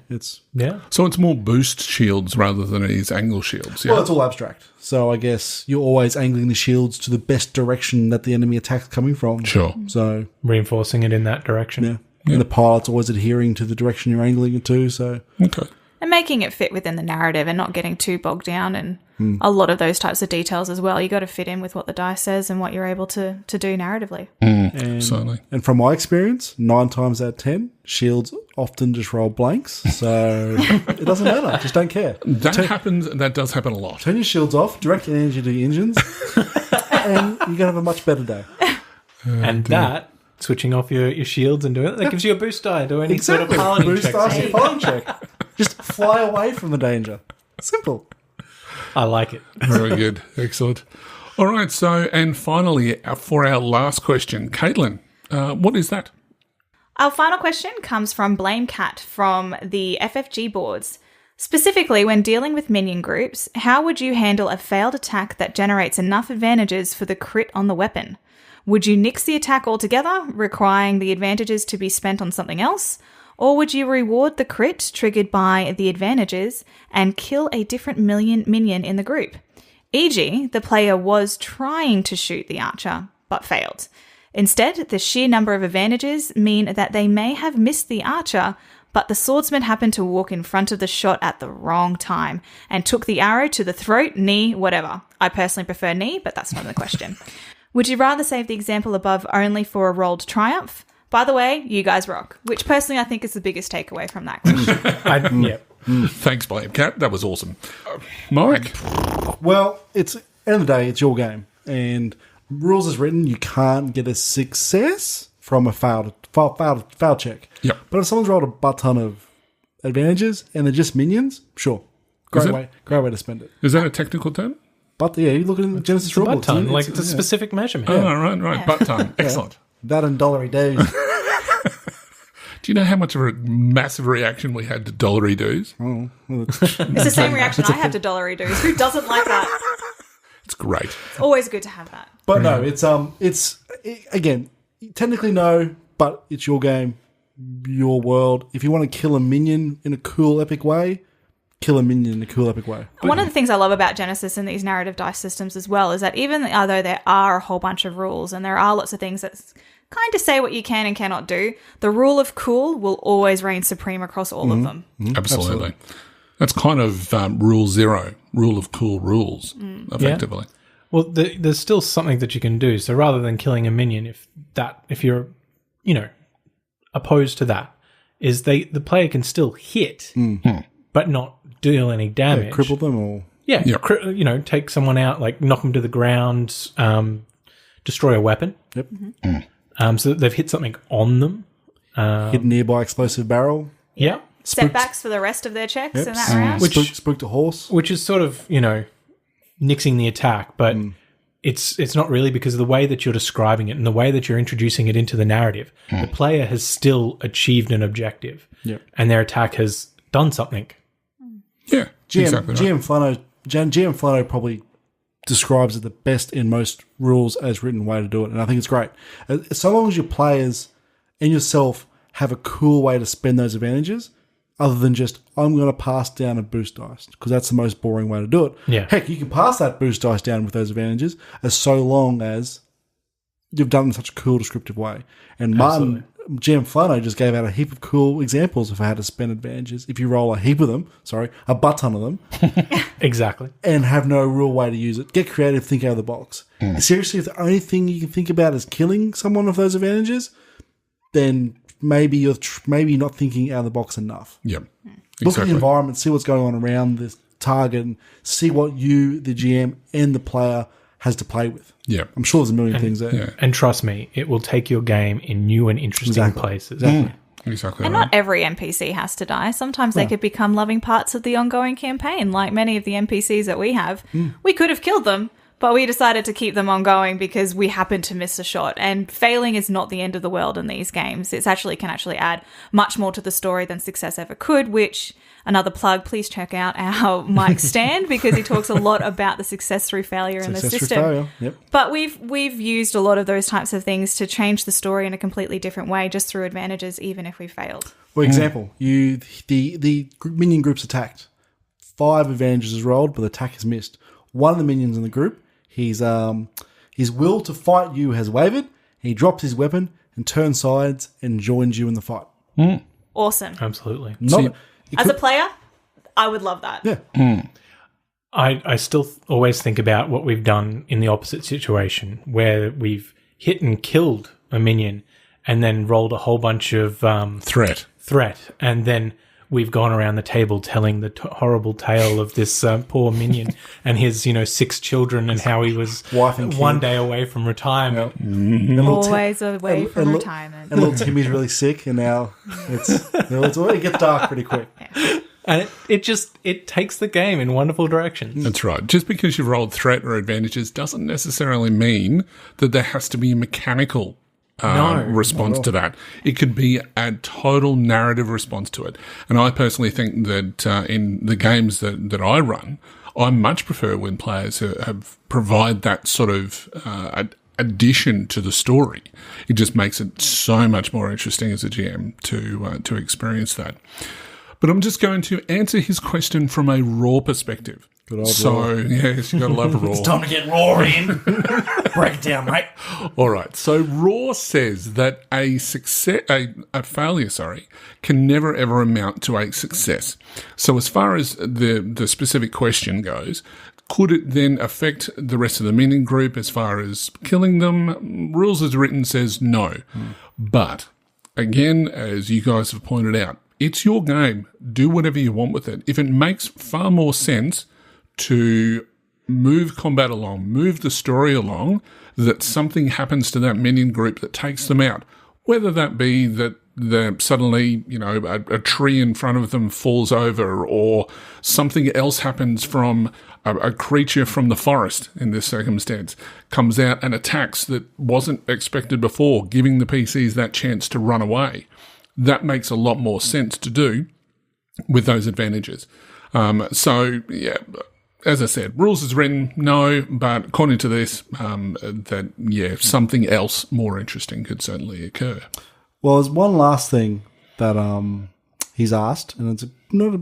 S2: So it's more boost shields rather than it is angle shields. Yeah?
S4: Well, it's all abstract. So I guess you're always angling the shields to the best direction that the enemy attack's coming from.
S2: Sure.
S4: So
S5: reinforcing it in that direction.
S4: Yeah. And the pilot's always adhering to the direction you're angling it to. So
S2: okay.
S3: And making it fit within the narrative and not getting too bogged down and a lot of those types of details as well. You got to fit in with what the dice says and what you're able to do narratively.
S2: Certainly.
S4: And from my experience, 9 times out of 10, shields often just roll blanks. So it doesn't matter. Just don't care.
S2: That does happen a lot.
S4: Turn your shields off, direct your energy to the engines, and you're going to have a much better day.
S5: That, switching off your shields and doing it, that gives you a boost die to any sort of piloting
S4: boost
S5: check.
S4: dice and piloting check. Just fly away from the danger. Simple.
S5: I like it.
S2: Very good. Excellent. All right. So, and finally, for our last question, Caitlin, what is that?
S3: Our final question comes from Blame Cat from the FFG boards. Specifically, when dealing with minion groups, how would you handle a failed attack that generates enough advantages for the crit on the weapon? Would you nix the attack altogether, requiring the advantages to be spent on something else? Or would you reward the crit triggered by the advantages and kill a different minion in the group? E.g., the player was trying to shoot the archer, but failed. Instead, the sheer number of advantages mean that they may have missed the archer, but the swordsman happened to walk in front of the shot at the wrong time and took the arrow to the throat, knee, whatever. I personally prefer knee, but that's not the question. Would you rather save the example above only for a rolled triumph? By the way, you guys rock, which personally I think is the biggest takeaway from that question.
S5: Yeah.
S2: Thanks, Blame Cat. That was awesome. Mike?
S4: Well, it's end of the day, it's your game, and rules as written, you can't get a success from a failed check.
S2: Yep.
S4: But if someone's rolled a butt ton of advantages and they're just minions, sure, great way to spend it.
S2: Is that a technical term?
S4: But yeah, you look at GeneSys Role
S5: Butt ton,
S4: Playing,
S5: like it's a specific measurement.
S2: Oh, right. Butt ton. Excellent.
S4: that and dollary days.
S2: Do you know how much of a massive reaction we had to dollary dues?
S3: It's the same reaction I have to dollary dues. Who doesn't like that?
S2: It's great.
S3: It's always good to have that.
S4: But no, it's again, technically no, but it's your game, your world. If you want to kill a minion in a cool, epic way, kill a minion in a cool, epic way.
S3: One of the things I love about GeneSys and these narrative dice systems as well is that even though there are a whole bunch of rules and there are lots of things that kind of say what you can and cannot do, the rule of cool will always reign supreme across all of them.
S2: Absolutely. That's kind of rule zero, rule of cool rules, effectively.
S5: Yeah. Well, there's still something that you can do. So rather than killing a minion, if you're, opposed to that, is the player can still hit, but not deal any damage.
S4: Yeah, cripple them or
S5: take someone out, like knock them to the ground, destroy a weapon.
S4: Yep.
S5: So that they've hit something on them.
S4: Hit a nearby explosive barrel.
S5: Yeah.
S3: Setbacks for the rest of their checks in that round.
S4: Spooked a horse.
S5: Which is sort of, nixing the attack, but it's not really, because of the way that you're describing it and the way that you're introducing it into the narrative. The player has still achieved an objective, and their attack has done something.
S2: Yeah, exactly right.
S4: GM Flano probably describes it the best in most rules as written way to do it, and I think it's great. So long as your players and yourself have a cool way to spend those advantages, other than just, I'm going to pass down a boost dice, because that's the most boring way to do it.
S5: Yeah.
S4: Heck, you can pass that boost dice down with those advantages as so long as you've done it in such a cool, descriptive way. And Martin, GM Flano, just gave out a heap of cool examples of how to spend advantages if you roll a heap of them, a butt ton of them.
S5: Exactly.
S4: And have no real way to use it. Get creative, think out of the box. Seriously, if the only thing you can think about is killing someone with those advantages, then maybe you're not thinking out of the box enough.
S2: Yep.
S4: Look at the environment, see what's going on around this target, and see what you, the GM, and the player has to play with.
S2: Yeah.
S4: I'm sure there's a million things there.
S2: Yeah.
S5: And trust me, it will take your game in new and interesting places.
S2: Exactly
S3: And
S2: right.
S3: not every NPC has to die. Sometimes they could become loving parts of the ongoing campaign, like many of the NPCs that we have. We could have killed them, but we decided to keep them ongoing because we happened to miss a shot. And failing is not the end of the world in these games. It can actually add much more to the story than success ever could, which, another plug, please check out our Mike stand, because he talks a lot about the success through failure in the system. But we've used a lot of those types of things to change the story in a completely different way, just through advantages, even if we failed.
S4: For example, the minion group's attacked. 5 advantages is rolled, but the attack is missed. One of the minions in the group, his will to fight you has wavered. He drops his weapon and turns sides and joins you in the fight.
S3: Awesome.
S5: Absolutely.
S3: As a player, I would love that.
S4: Yeah.
S5: I still always think about what we've done in the opposite situation, where we've hit and killed a minion and then rolled a whole bunch of
S2: Threat.
S5: And then we've gone around the table telling the horrible tale of this poor minion and his, 6 children, and how he was
S4: Wife and kid.
S5: one day away from retirement.
S3: Always away from retirement.
S4: And little Timmy's really sick, and now it gets dark pretty quick.
S5: And it takes the game in wonderful directions.
S2: That's right. Just because you've rolled threat or advantages doesn't necessarily mean that there has to be a mechanical response to that. It could be a total narrative response to it. And I personally think that in the games that I run, I much prefer when players have provide that sort of addition to the story. It just makes it so much more interesting as a GM to experience that. But I'm just going to answer his question from a raw perspective.
S4: Good old raw.
S2: Yes, you got to love raw.
S7: It's time to get raw in. Break it down, mate.
S2: All right. So raw says that a failure, can never ever amount to a success. So as far as the specific question goes, Could it then affect the rest of the minion group as far as killing them? Rules as written says no. But, again, as you guys have pointed out, it's your game. Do whatever you want with it. If it makes far more sense to move combat along, move the story along, that something happens to that minion group that takes them out, whether that be that suddenly, a tree in front of them falls over, or something else happens from a creature from the forest, in this circumstance, comes out and attacks that wasn't expected before, giving the PCs that chance to run away. That makes a lot more sense to do with those advantages. As I said, rules is written, no, but according to this, something else more interesting could certainly occur.
S4: Well, there's one last thing that he's asked, and it's not a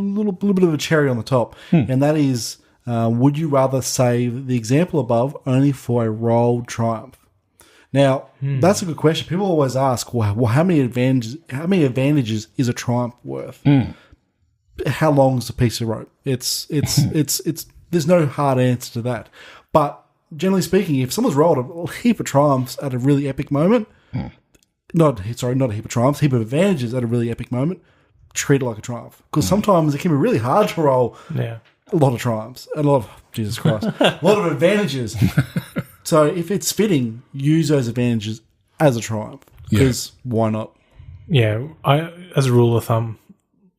S4: little bit of a cherry on the top, and that is, would you rather save the example above only for a rolled triumph? Now, that's a good question. People always ask, well, how many advantages is a triumph worth? How long is a piece of rope? It's there's no hard answer to that. But generally speaking, if someone's rolled a heap of triumphs at a really epic moment, not a heap of triumphs, a heap of advantages at a really epic moment, treat it like a triumph. Because sometimes it can be really hard to roll a lot of triumphs, a lot of, Jesus Christ, a lot of advantages. So if it's fitting, use those advantages as a triumph. Because why not?
S5: Yeah, I, as a rule of thumb,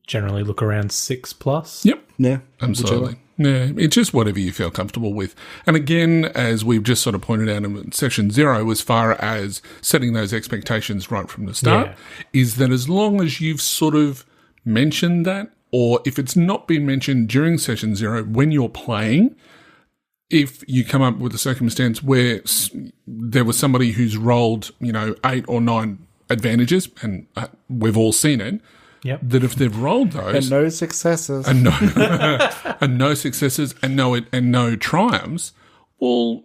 S5: generally look around 6+.
S2: Yep.
S4: Yeah.
S2: Absolutely. Yeah, it's just whatever you feel comfortable with. And again, as we've just sort of pointed out in session 0, as far as setting those expectations right from the start, is that as long as you've sort of mentioned that, or if it's not been mentioned during session 0 when you're playing, if you come up with a circumstance where there was somebody who's rolled, 8 or 9 advantages, and we've all seen it, that if they've rolled those
S4: and no successes
S2: and no successes and no triumphs, well,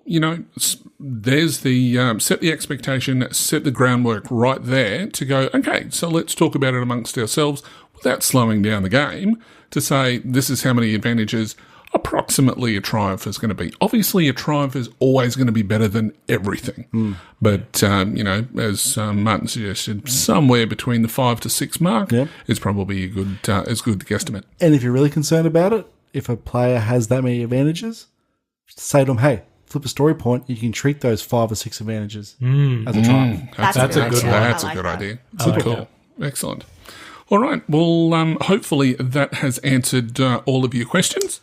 S2: there's the set the expectation, set the groundwork right there to go, okay, so let's talk about it amongst ourselves without slowing down the game to say this is how many advantages approximately a triumph is going to be. Obviously, a triumph is always going to be better than everything. But, as Martin suggested, somewhere between the 5 to 6 mark is probably a good guesstimate.
S4: And if you're really concerned about it, if a player has that many advantages, say to them, hey, flip a story point, you can treat those 5 or 6 advantages as a triumph.
S3: That's a good one.
S2: That's a good idea. Super cool. Excellent. All right. Well, hopefully that has answered all of your questions.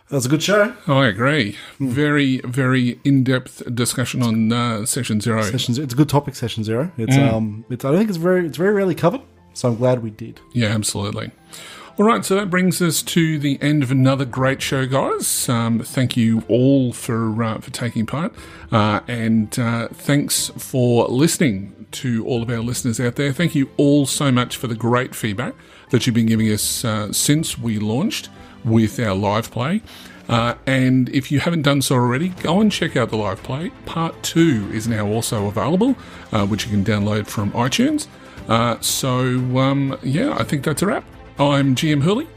S4: That was a good show.
S2: I agree. Very, very in-depth discussion on session 0.
S4: It's a good topic, session 0. It's I don't think it's very rarely covered, so I'm glad we did.
S2: Yeah, absolutely. All right, so that brings us to the end of another great show, guys. Thank you all for taking part, and thanks for listening to all of our listeners out there. Thank you all so much for the great feedback that you've been giving us since we launched with our live play. And if you haven't done so already, go and check out the live play. Part 2 is now also available, which you can download from iTunes. I think that's a wrap. I'm GM Hurley.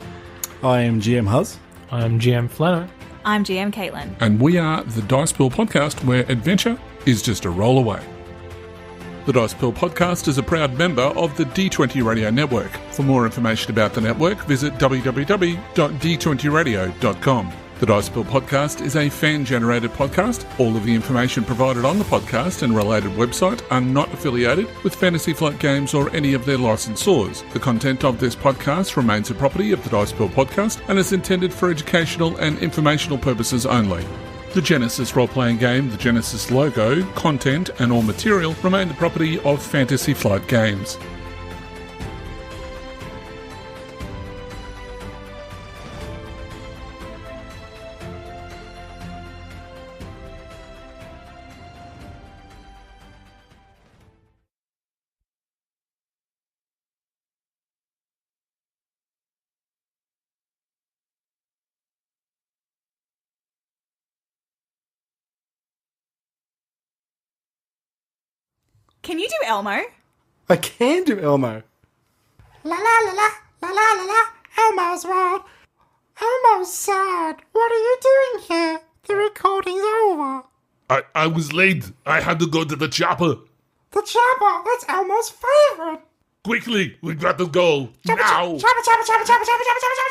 S4: I am GM Huz.
S5: I'm GM Flano.
S3: I'm GM Caitlin.
S2: And we are the Dice Pool Podcast, where adventure is just a roll away. The Dice Pool Podcast is a proud member of the D20 Radio Network. For more information about the network, visit www.d20radio.com. The Dice Pool Podcast is a fan-generated podcast. All of the information provided on the podcast and related website are not affiliated with Fantasy Flight Games or any of their licensors. The content of this podcast remains a property of the Dice Pool Podcast and is intended for educational and informational purposes only. The GeneSys Role Playing Game, the GeneSys logo, content and all material remain the property of Fantasy Flight Games.
S3: Can you do Elmo?
S4: I can do Elmo.
S7: La la la la la la la la. Elmo's world.
S8: Elmo's sad. What are you doing here? The recording's over.
S2: I was late. I had to go to the chopper.
S8: The chopper, that's Elmo's favorite.
S2: Quickly, we got to go. Now.
S8: Chopper, chopper, chopper, chopper, chopper, chopper, chopper, chopper.